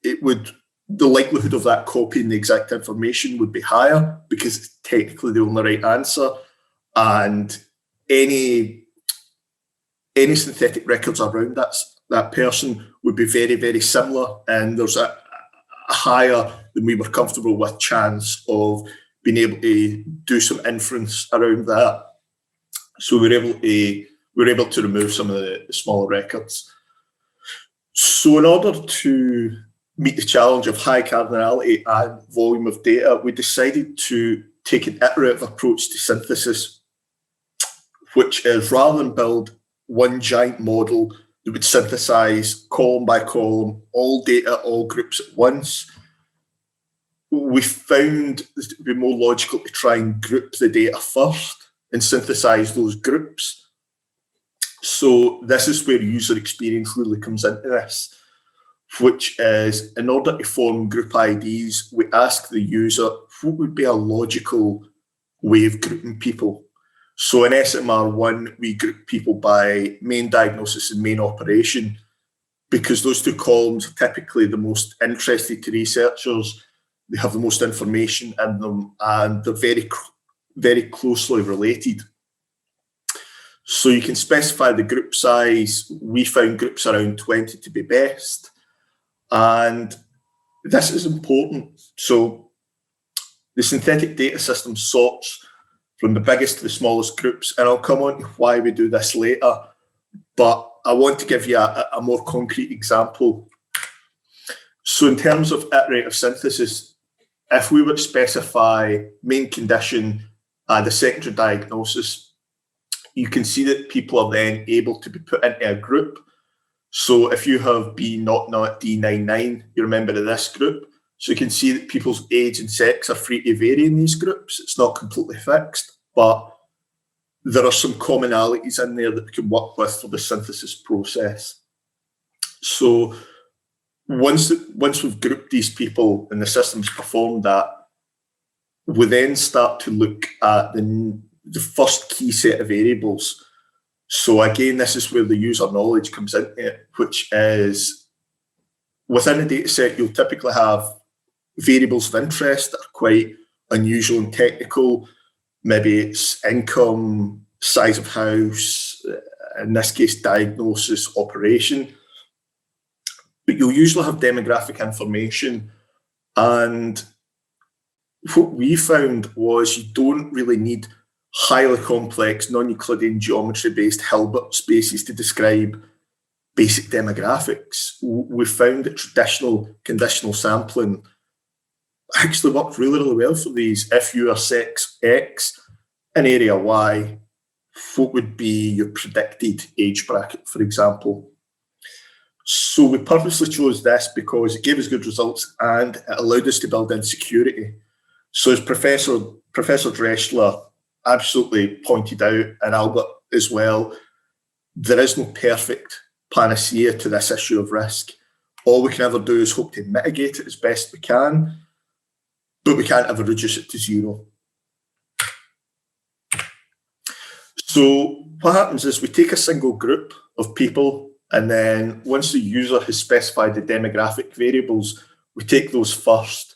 the likelihood of that copying the exact information would be higher because it's technically the only right answer. And any synthetic records around that person would be very, very similar. And there's a higher than we were comfortable with chance of being able to do some inference around that. So we were able to remove some of the smaller records. So in order to meet the challenge of high cardinality and volume of data, we decided to take an iterative approach to synthesis, which is rather than build one giant model that would synthesize column by column, all data, all groups at once, we found it would be more logical to try and group the data first and synthesize those groups. So this is where user experience really comes into this, which is in order to form group IDs, we ask the user what would be a logical way of grouping people. So in SMR1, we group people by main diagnosis and main operation because those two columns are typically the most interesting to researchers. They have the most information in them and they're very, very closely related. So you can specify the group size. We found groups around 20 to be best. And this is important. So the synthetic data system sorts from the biggest to the smallest groups. And I'll come on to why we do this later. But I want to give you a more concrete example. So in terms of iterative synthesis, if we were to specify main condition and a secondary diagnosis, you can see that people are then able to be put into a group. So if you have B00 D99, you're a member of this group. So you can see that people's age and sex are free to vary in these groups. It's not completely fixed, but there are some commonalities in there that we can work with for the synthesis process. So once we've grouped these people and the system's performed that, we then start to look at the first key set of variables. So again, this is where the user knowledge comes into it, which is within a data set, you'll typically have variables of interest that are quite unusual and technical. Maybe it's income, size of house, in this case, diagnosis, operation. But you'll usually have demographic information. And what we found was you don't really need highly complex, non-Euclidean geometry-based Hilbert spaces to describe basic demographics. We found that traditional conditional sampling actually worked really, really well for these. If you are sex X in area Y, what would be your predicted age bracket, for example? So we purposely chose this because it gave us good results and it allowed us to build in security. So as Professor Drechsler absolutely pointed out, and Albert as well, there is no perfect panacea to this issue of risk. All we can ever do is hope to mitigate it as best we can, but we can't ever reduce it to zero. So what happens is we take a single group of people, and then once the user has specified the demographic variables, we take those first.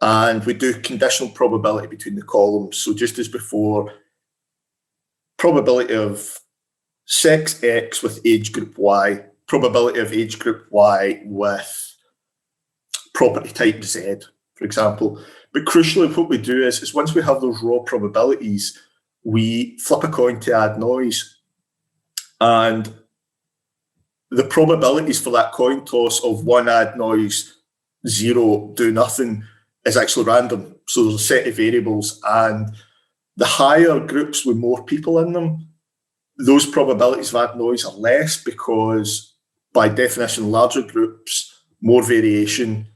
And we do conditional probability between the columns. So just as before, probability of sex X with age group Y, probability of age group Y with property type Z, for example. But crucially, what we do is once we have those raw probabilities, we flip a coin to add noise. And the probabilities for that coin toss of 1 add noise, 0 do nothing, is actually random. So there's a set of variables, and the higher groups with more people in them, those probabilities of add noise are less because by definition, larger groups, more variation.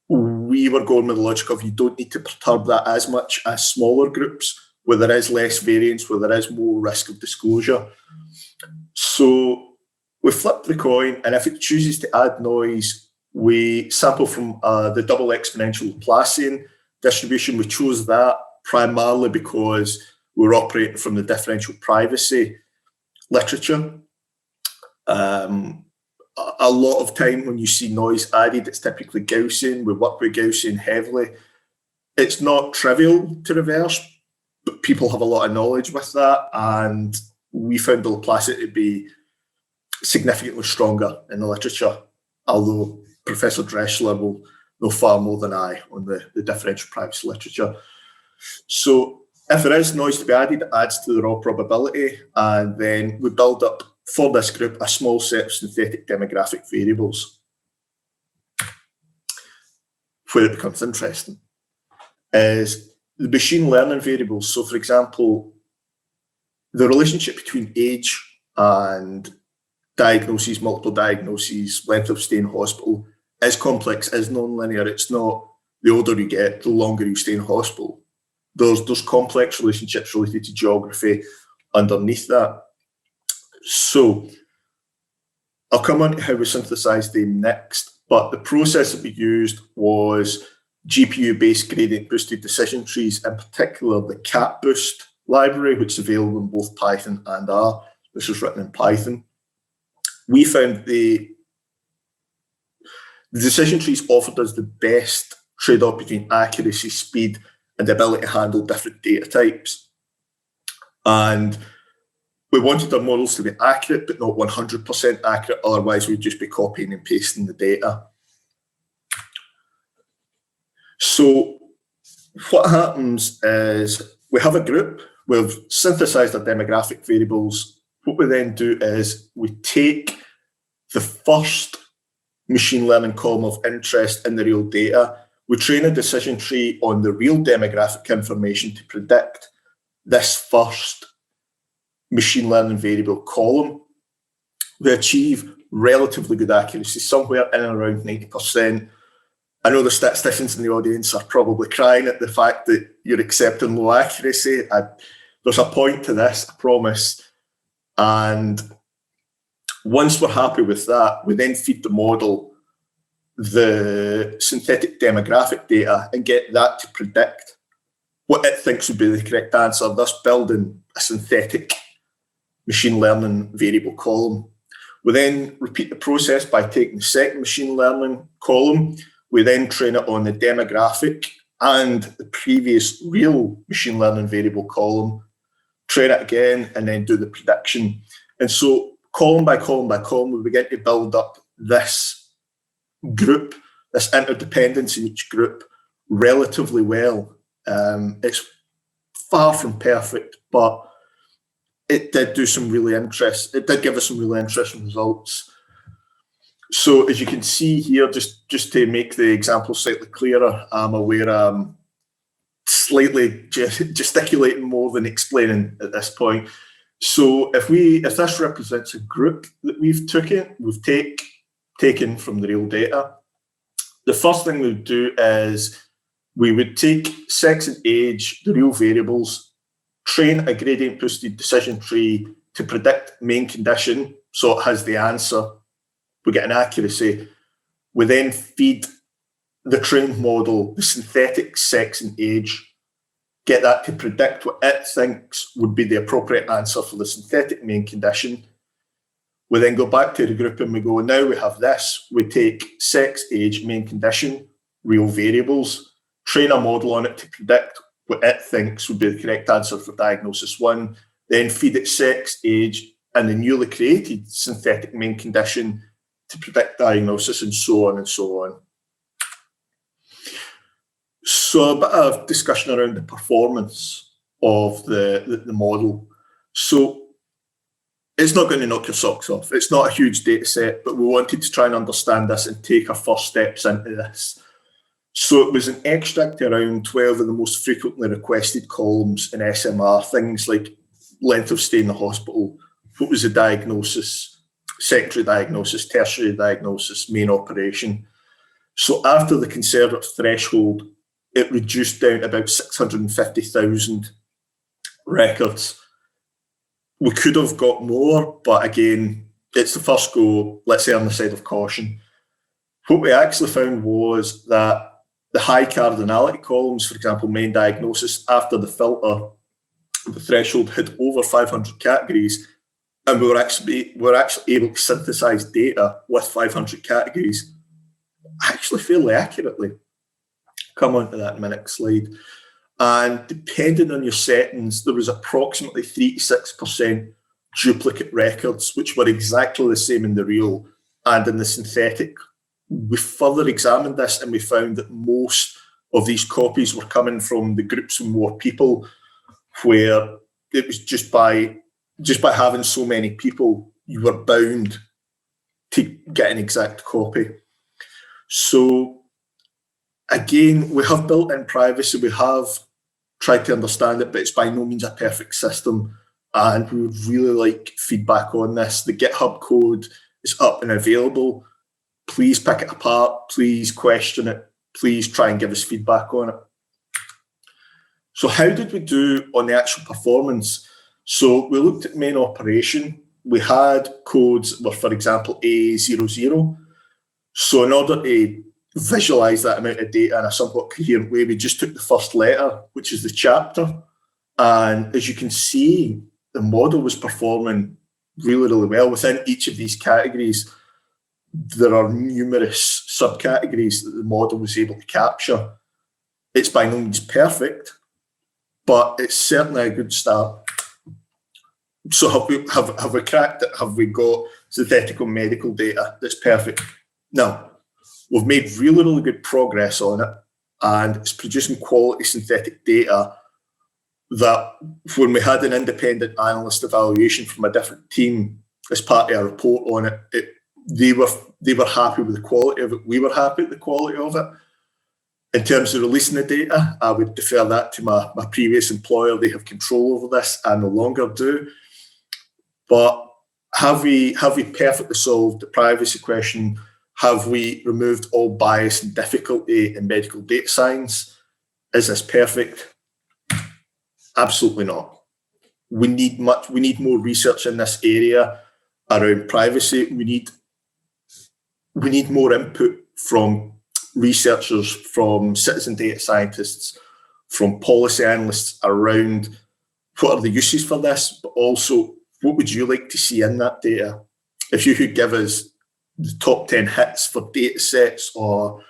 We were going with the logic of you don't need to perturb that as much as smaller groups, where there is less variance, where there is more risk of disclosure. So we flipped the coin, and if it chooses to add noise, we sample from the double exponential Laplacian distribution. We chose that primarily because we're operating from the differential privacy literature. A lot of time when you see noise added, it's typically Gaussian. We work with Gaussian heavily. It's not trivial to reverse, but people have a lot of knowledge with that, and we found the Laplacian to be significantly stronger in the literature, although Professor Drechsler will know far more than I on the differential privacy literature. So if there is noise to be added, it adds to the raw probability, and then we build up for this group a small set of synthetic demographic variables. Where it becomes interesting is the machine learning variables. So for example, the relationship between age and diagnoses, multiple diagnoses, length of stay in hospital is complex, is non-linear. It's not the older you get, the longer you stay in hospital. There's complex relationships related to geography underneath that. So I'll come on to how we synthesized them next, but the process that we used was GPU-based gradient boosted decision trees, in particular the CatBoost library, which is available in both Python and R. This was written in Python. We found the decision trees offered us the best trade-off between accuracy, speed, and the ability to handle different data types. And we wanted our models to be accurate, but not 100% accurate. Otherwise, we'd just be copying and pasting the data. So what happens is we have a group, we've synthesized our demographic variables. What we then do is we take the first machine learning column of interest in the real data. We train a decision tree on the real demographic information to predict this first machine learning variable column. We achieve relatively good accuracy, somewhere in and around 90%. I know the statisticians in the audience are probably crying at the fact that you're accepting low accuracy. There's a point to this, I promise. And once we're happy with that, we then feed the model the synthetic demographic data and get that to predict what it thinks would be the correct answer, thus building a synthetic machine learning variable column. We then repeat the process by taking the second machine learning column. We then train it on the demographic and the previous real machine learning variable column, train it again, and then do the prediction. And so column by column by column, we begin to build up this group, this interdependence in each group relatively well. It's far from perfect, but it did do some really it did give us some really interesting results. So as you can see here, just to make the example slightly clearer, I'm aware I'm slightly gesticulating more than explaining at this point. So if this represents a group that we've taken from the real data, the first thing we'd do is we would take sex and age, the real variables, train a gradient boosted decision tree to predict main condition, so it has the answer. We get an accuracy. We then feed the trained model the synthetic sex and age, get that to predict what it thinks would be the appropriate answer for the synthetic main condition. We then go back to the group and we go, now we have this. We take sex, age, main condition, real variables, train a model on it to predict what it thinks would be the correct answer for diagnosis 1, then feed it sex, age, and the newly created synthetic main condition to predict diagnosis, and so on and so on. So a bit of discussion around the performance of the model. So it's not going to knock your socks off. It's not a huge data set, but we wanted to try and understand this and take our first steps into this. So it was an extract around 12 of the most frequently requested columns in SMR, things like length of stay in the hospital, what was the diagnosis, secondary diagnosis, tertiary diagnosis, main operation. So after the conservative threshold, it reduced down to about 650,000 records. We could have got more, but again, it's the first go, let's say on the side of caution. What we actually found was that the high cardinality columns, for example, main diagnosis, after the filter, the threshold hit over 500 categories, and we were actually able to synthesize data with 500 categories actually fairly accurately. Come on to that in my next slide. And depending on your settings, there was approximately 3 to 6% duplicate records, which were exactly the same in the real and in the synthetic. We further examined this and we found that most of these copies were coming from the groups of more people, where it was just by having so many people, you were bound to get an exact copy. So again, we have built-in privacy, we have tried to understand it, but it's by no means a perfect system, and we would really like feedback on this. The GitHub code is up and available. Please pick it apart, please question it, please try and give us feedback on it. So how did we do on the actual performance? So we looked at main operation. We had codes that were, for example, A00. So in order to visualize that amount of data in a somewhat coherent way, we just took the first letter, which is the chapter. And as you can see, the model was performing really, really well. Within each of these categories, there are numerous subcategories that the model was able to capture. It's by no means perfect, but it's certainly a good start. So have we cracked it? Have we got synthetical medical data that's perfect? No. We've made really, really good progress on it, and it's producing quality synthetic data that when we had an independent analyst evaluation from a different team as part of our report on it, they were happy with the quality of it. We were happy with the quality of it. In terms of releasing the data, I would defer that to my previous employer. They have control over this. I no longer do. But have we perfectly solved the privacy question? Have we removed all bias and difficulty in medical data science? Is this perfect? Absolutely not. We need more research in this area around privacy. We need more input from researchers, from citizen data scientists, from policy analysts around what are the uses for this, but also what would you like to see in that data? If you could give us the top 10 hits for data sets or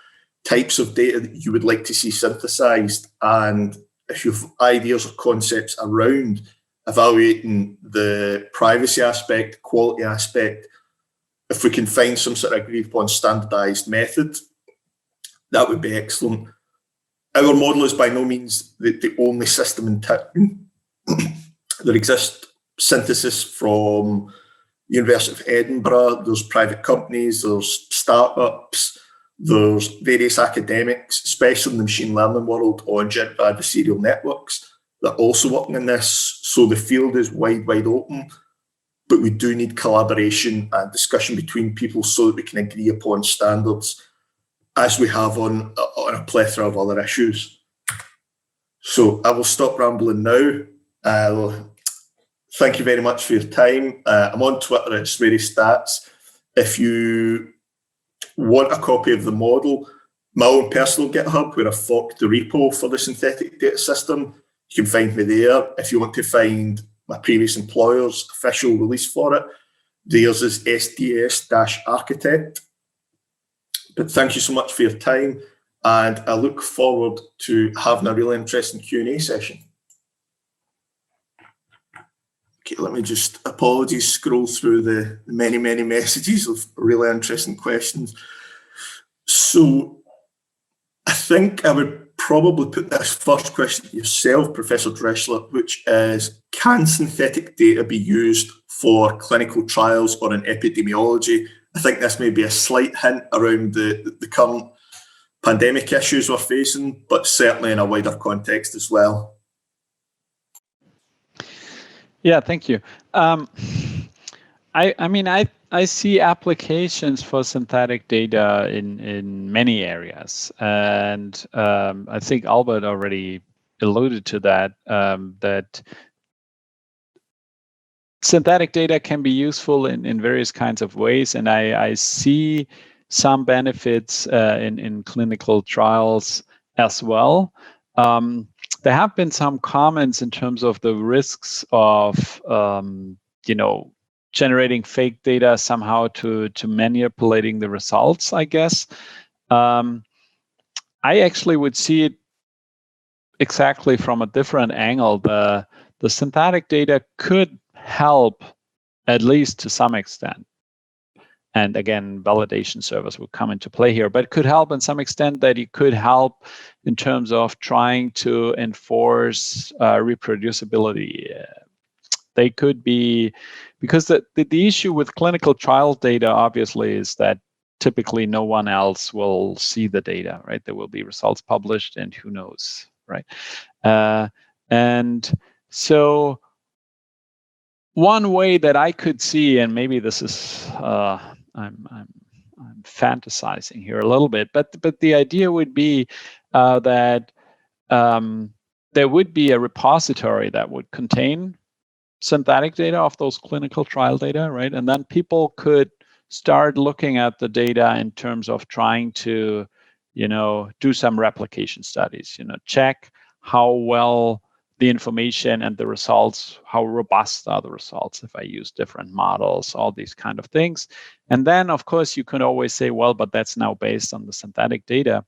types of data that you would like to see synthesized, and if you have ideas or concepts around evaluating the privacy aspect, quality aspect, if we can find some sort of agreed upon standardized method, that would be excellent. Our model is by no means the only system in town. There exists synthesis from University of Edinburgh, there's private companies, there's startups, there's various academics, especially in the machine learning world, on generative adversarial networks, that are also working in this. So the field is wide open, but we do need collaboration and discussion between people so that we can agree upon standards, as we have on a plethora of other issues. So I will stop rambling now. Thank you very much for your time. I'm on Twitter, it's SwearyStats. If you want a copy of the model, my own personal GitHub, where I've forked the repo for the synthetic data system, you can find me there. If you want to find my previous employer's official release for it, theirs is SDS-architect. But thank you so much for your time, and I look forward to having a really interesting Q&A session. Okay, let me just, apologies, scroll through the many messages of really interesting questions. So I think I would probably put this first question to yourself, Professor Drechsler, which is, can synthetic data be used for clinical trials or in epidemiology? I think this may be a slight hint around the current pandemic issues we're facing, but certainly in a wider context as well. Yeah, thank you. I mean, I see applications for synthetic data in many areas, and I think Albert already alluded to that. That synthetic data can be useful in various kinds of ways, and I see some benefits in clinical trials as well. There have been some comments in terms of the risks of generating fake data somehow to manipulating the results, I guess. I actually would see it exactly from a different angle. The synthetic data could help, at least to some extent. And again, validation servers will come into play here, but it could help in some extent that it could help in terms of trying to enforce reproducibility. They could be, because the issue with clinical trial data obviously is that typically no one else will see the data, right? There will be results published and who knows, right? And so one way that I could see, and maybe this is I'm fantasizing here a little bit, but the idea would be that there would be a repository that would contain synthetic data of those clinical trial data, right? And then people could start looking at the data in terms of trying to, do some replication studies, check how well the information and the results, how robust are the results if I use different models, all these kind of things. And then, of course, you can always say, well, but that's now based on the synthetic data.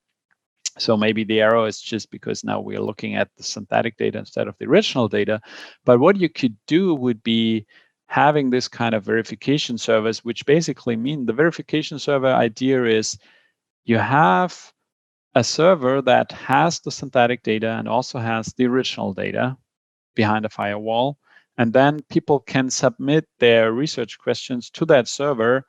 So maybe the error is just because now we're looking at the synthetic data instead of the original data. But what you could do would be having this kind of verification service, which basically means the verification server idea is you have a server that has the synthetic data and also has the original data behind a firewall. And then people can submit their research questions to that server,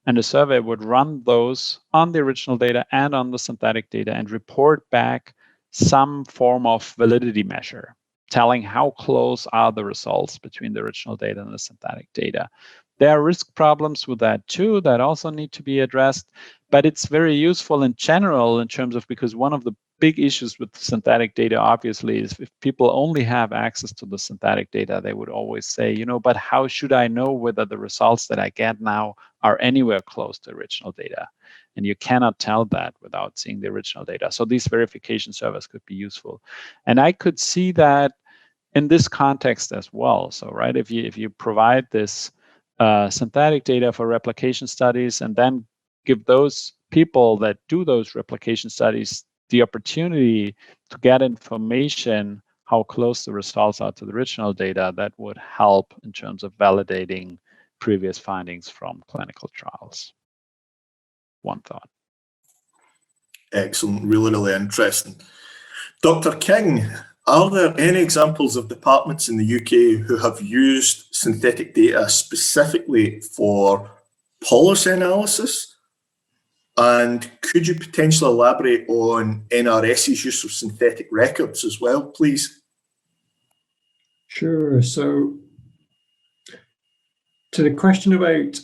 and the survey would run those on the original data and on the synthetic data and report back some form of validity measure, telling how close are the results between the original data and the synthetic data. There are risk problems with that too that also need to be addressed, but it's very useful in general in terms of, because one of the big issues with synthetic data, obviously, is if people only have access to the synthetic data, they would always say, but how should I know whether the results that I get now are anywhere close to original data? And you cannot tell that without seeing the original data. So these verification servers could be useful. And I could see that in this context as well. So, right, if you provide this synthetic data for replication studies and then give those people that do those replication studies the opportunity to get information how close the results are to the original data, that would help in terms of validating previous findings from clinical trials. One thought. Excellent, really, really interesting. Dr. King, are there any examples of departments in the UK who have used synthetic data specifically for policy analysis? And could you potentially elaborate on NRS's use of synthetic records as well, please? Sure. So to the question about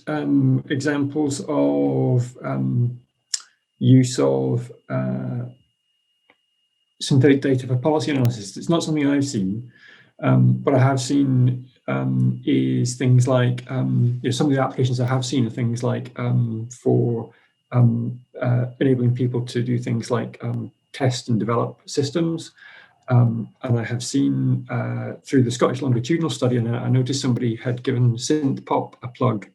examples of use of synthetic data for policy analysis, it's not something I've seen. What I have seen is things like, some of the applications I have seen are things like for enabling people to do things like test and develop systems. And I have seen through the Scottish longitudinal study, and I noticed somebody had given SynthPop a plug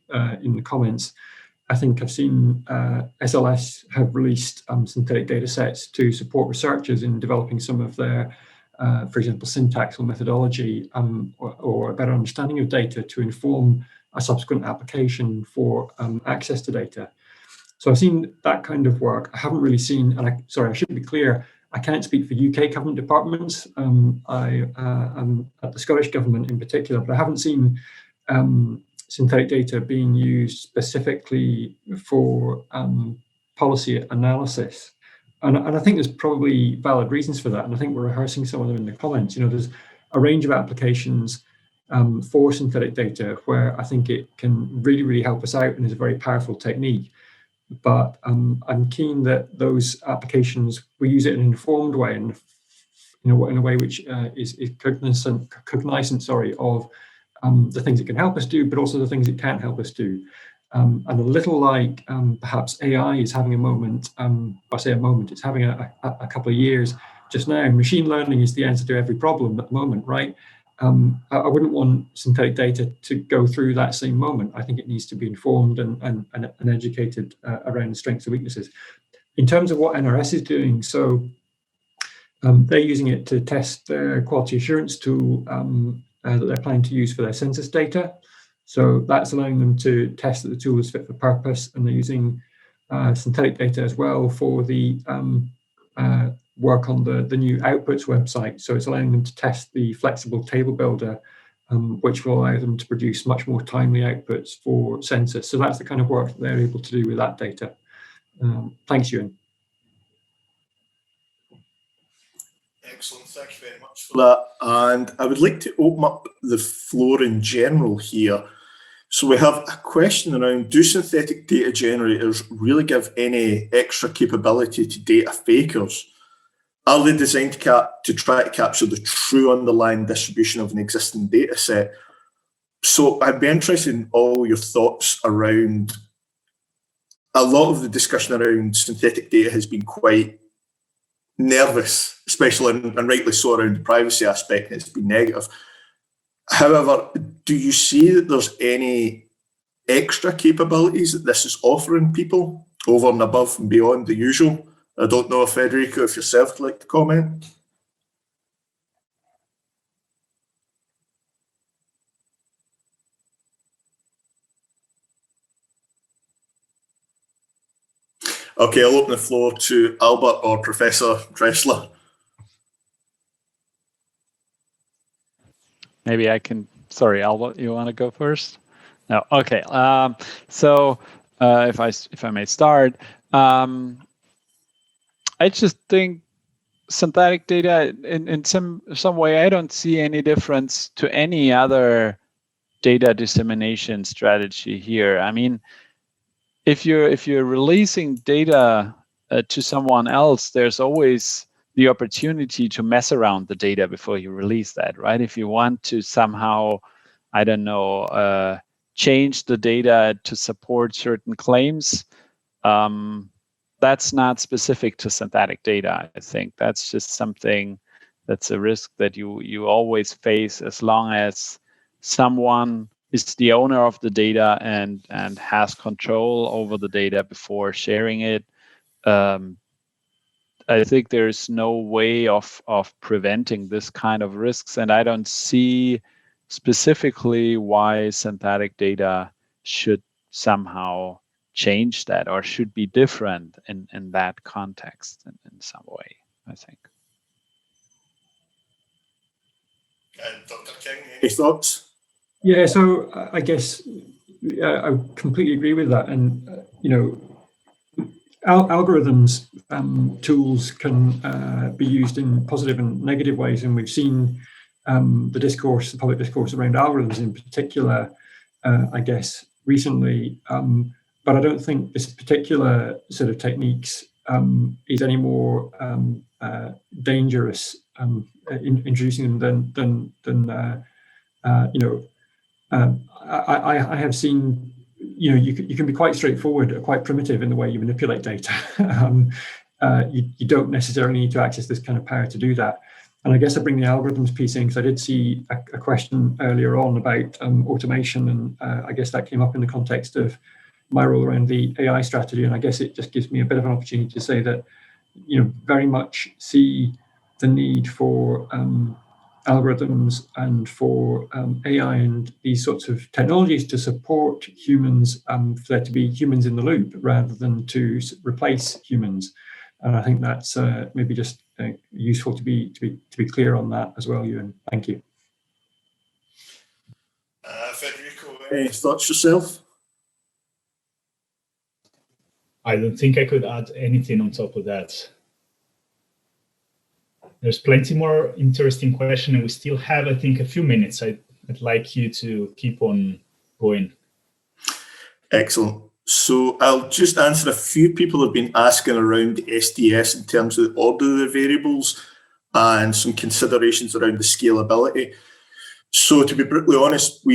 in the comments. I think I've seen SLS have released synthetic data sets to support researchers in developing some of their, for example, syntax or methodology or a better understanding of data to inform a subsequent application for access to data. So I've seen that kind of work. I haven't really seen, and I should be clear, I can't speak for UK government departments. I am at the Scottish government in particular, but I haven't seen synthetic data being used specifically for policy analysis. And I think there's probably valid reasons for that. And I think we're rehearsing some of them in the comments. There's a range of applications for synthetic data, where I think it can really, really help us out and is a very powerful technique. But I'm keen that those applications, we use it in an informed way, and in a way which is cognizant of the things it can help us do, but also the things it can't help us do. And a little like perhaps AI is having a moment, I say a moment, it's having a couple of years just now. Machine learning is the answer to every problem at the moment, right? I wouldn't want synthetic data to go through that same moment. I think it needs to be informed and educated around the strengths and weaknesses. In terms of what NRS is doing, so they're using it to test their quality assurance tool that they're planning to use for their census data. So that's allowing them to test that the tool is fit for purpose, and they're using synthetic data as well for the work on the new outputs website. So it's allowing them to test the flexible table builder, which will allow them to produce much more timely outputs for census. So that's the kind of work that they're able to do with that data. Thanks, Euan. Excellent, thank you very much for that. And I would like to open up the floor in general here. So we have a question around, do synthetic data generators really give any extra capability to data fakers? Are they designed to try to capture the true underlying distribution of an existing data set? So I'd be interested in all your thoughts around, a lot of the discussion around synthetic data has been quite nervous, especially and rightly so around the privacy aspect, and it's been negative. However, do you see that there's any extra capabilities that this is offering people over and above and beyond the usual? I don't know if Federico, if yourself would like to comment. Okay, I'll open the floor to Albert or Professor Drechsler. Maybe I can, sorry, Albert, you want to go first? No, okay. So if I may start, I just think synthetic data in some way, I don't see any difference to any other data dissemination strategy here. I mean, if you're releasing data to someone else, there's always the opportunity to mess around the data before you release that, right? If you want to somehow, I don't know, change the data to support certain claims, that's not specific to synthetic data. I think that's just something that's a risk that you always face as long as someone is the owner of the data and has control over the data before sharing it. I think there's no way of preventing this kind of risks, and I don't see specifically why synthetic data should somehow change that or should be different in that context in some way, I think. And Dr. King, any thoughts? Yeah, so I guess I completely agree with that. And, you know, algorithms, tools can be used in positive and negative ways. And we've seen the public discourse around algorithms in particular, I guess, recently. But I don't think this particular set of techniques is any more dangerous in introducing them than you know. I have seen, you know, you can be quite straightforward, quite primitive in the way you manipulate data. You don't necessarily need to access this kind of power to do that. And I guess I bring the algorithms piece in because I did see a question earlier on about automation, and I guess that came up in the context of my role around the AI strategy. And I guess it just gives me a bit of an opportunity to say that, you know, very much see the need for algorithms and for AI and these sorts of technologies to support humans, for there to be humans in the loop rather than to replace humans. And I think that's maybe just useful to be clear on that as well, Euan. Thank you. Federico, any thoughts yourself? I don't think I could add anything on top of that. There's plenty more interesting questions, and we still have, I think, a few minutes. I'd like you to keep on going. Excellent. So I'll just answer a few people have been asking around the SDS in terms of the order of the variables and some considerations around the scalability. So to be brutally honest,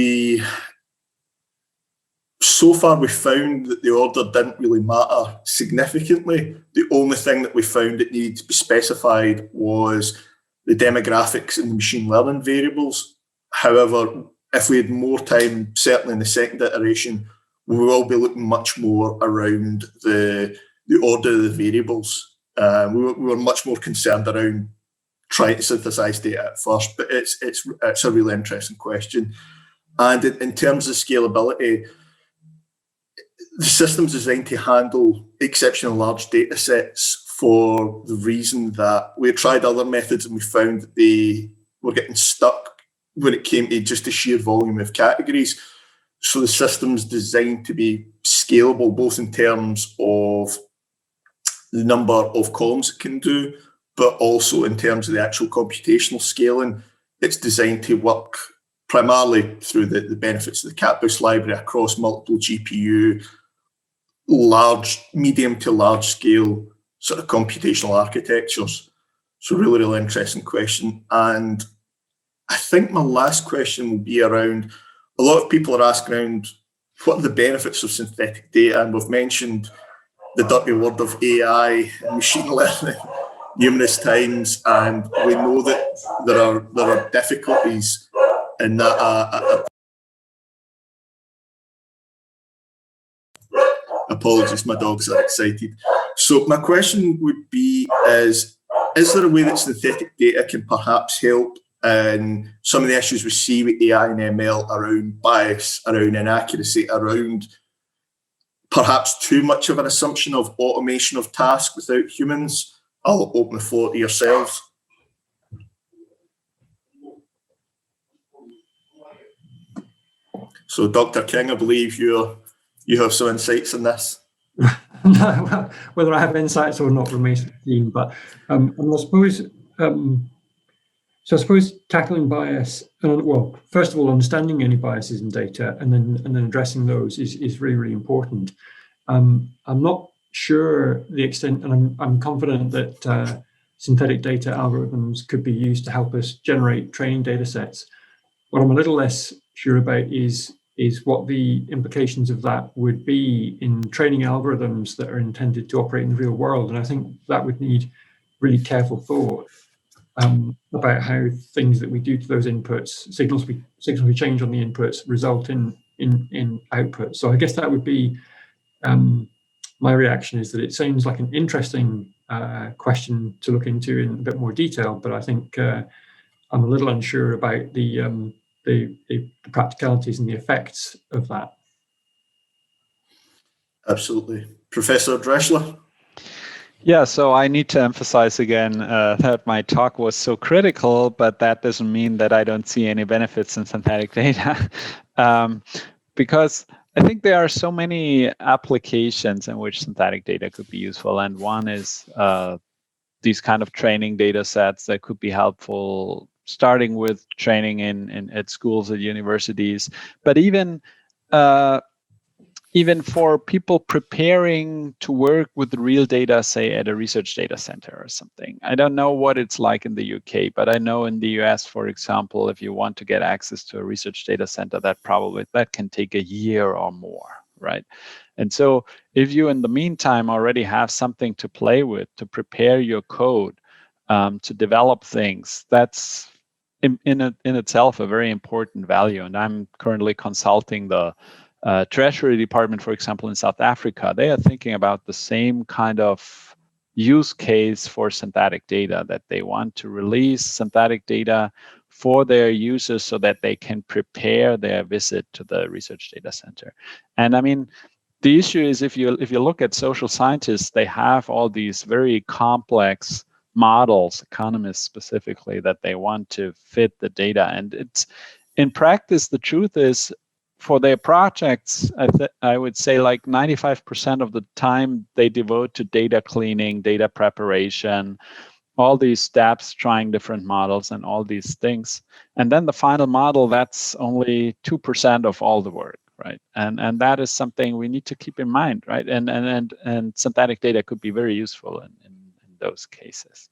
so far we found that the order didn't really matter significantly. The only thing that we found that needed to be specified was the demographics and the machine learning variables. However, if we had more time, certainly in the second iteration, we will be looking much more around the order of the variables. We were much more concerned around trying to synthesize data at first, but it's a really interesting question. And in terms of scalability, the system's designed to handle exceptionally large data sets for the reason that we tried other methods and we found that they were getting stuck when it came to just the sheer volume of categories. So the system's designed to be scalable, both in terms of the number of columns it can do, but also in terms of the actual computational scaling. It's designed to work primarily through the benefits of the CatBoost library across multiple GPU, medium to large scale sort of computational architectures. So really, really interesting question. And I think my last question will be around, a lot of people are asking around what are the benefits of synthetic data, and we've mentioned the dirty word of AI and machine learning numerous times, and we know that there are difficulties in that. Apologies, my dogs are excited. So my question would be is there a way that synthetic data can perhaps help in some of the issues we see with AI and ML around bias, around inaccuracy, around perhaps too much of an assumption of automation of tasks without humans? I'll open the floor to yourselves. So Dr. King, I believe you have some insights on this. No, whether I have insights or not remains to be seen. But I suppose tackling bias, well, first of all, understanding any biases in data and then addressing those is really, really important. I'm not sure the extent, and I'm confident that synthetic data algorithms could be used to help us generate training data sets. What I'm a little less sure about is what the implications of that would be in training algorithms that are intended to operate in the real world. And I think that would need really careful thought about how things that we do to those inputs, signals we change on the inputs, result in output. So I guess that would be my reaction, is that it sounds like an interesting question to look into in a bit more detail, but I think I'm a little unsure about the practicalities and the effects of that. Absolutely. Professor Drechsler? Yeah, so I need to emphasize again that my talk was so critical, but that doesn't mean that I don't see any benefits in synthetic data. Because I think there are so many applications in which synthetic data could be useful. And one is these kind of training data sets that could be helpful, starting with training at schools, at universities, but even for people preparing to work with the real data, say at a research data center or something. I don't know what it's like in the UK, but I know in the US, for example, if you want to get access to a research data center, that can take a year or more, right? And so if you in the meantime already have something to play with, to prepare your code, to develop things, that's in itself a very important value. And I'm currently consulting the Treasury Department, for example, in South Africa. They are thinking about the same kind of use case for synthetic data, that they want to release synthetic data for their users so that they can prepare their visit to the research data center. And I mean, the issue is if you look at social scientists, they have all these very complex models, economists specifically, that they want to fit the data. And it's in practice, the truth is, for their projects, I would say like 95% of the time they devote to data cleaning, data preparation, all these steps, trying different models and all these things. And then the final model, that's only 2% of all the work, right? And that is something we need to keep in mind, right? And synthetic data could be very useful in those cases.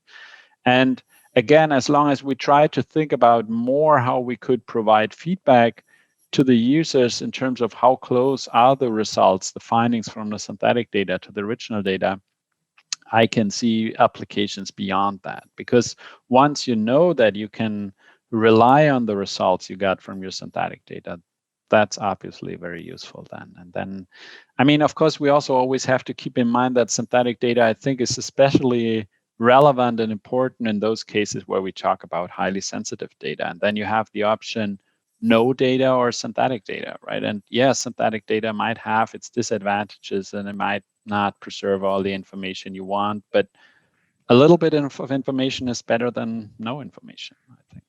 And again, as long as we try to think about more how we could provide feedback to the users in terms of how close are the results, the findings from the synthetic data to the original data, I can see applications beyond that. Because once you know that you can rely on the results you got from your synthetic data, that's obviously very useful then. And then, I mean, of course, we also always have to keep in mind that synthetic data, I think, is especially relevant and important in those cases where we talk about highly sensitive data. And then you have the option no data or synthetic data, right? And yes, synthetic data might have its disadvantages and it might not preserve all the information you want, but a little bit of information is better than no information, I think.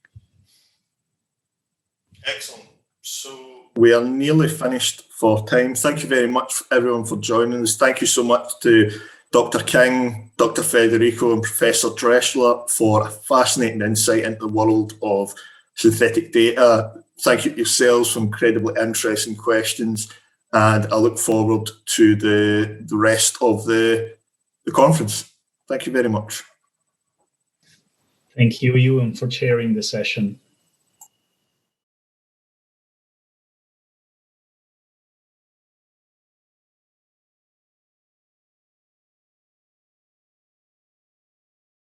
Excellent. So we are nearly finished for time. Thank you very much, everyone, for joining us. Thank you so much to Dr. King, Dr. Federico, and Professor Drechsler for a fascinating insight into the world of synthetic data. Thank you yourselves for incredibly interesting questions, and I look forward to the rest of the conference. Thank you very much. Thank you, Euan, for chairing the session.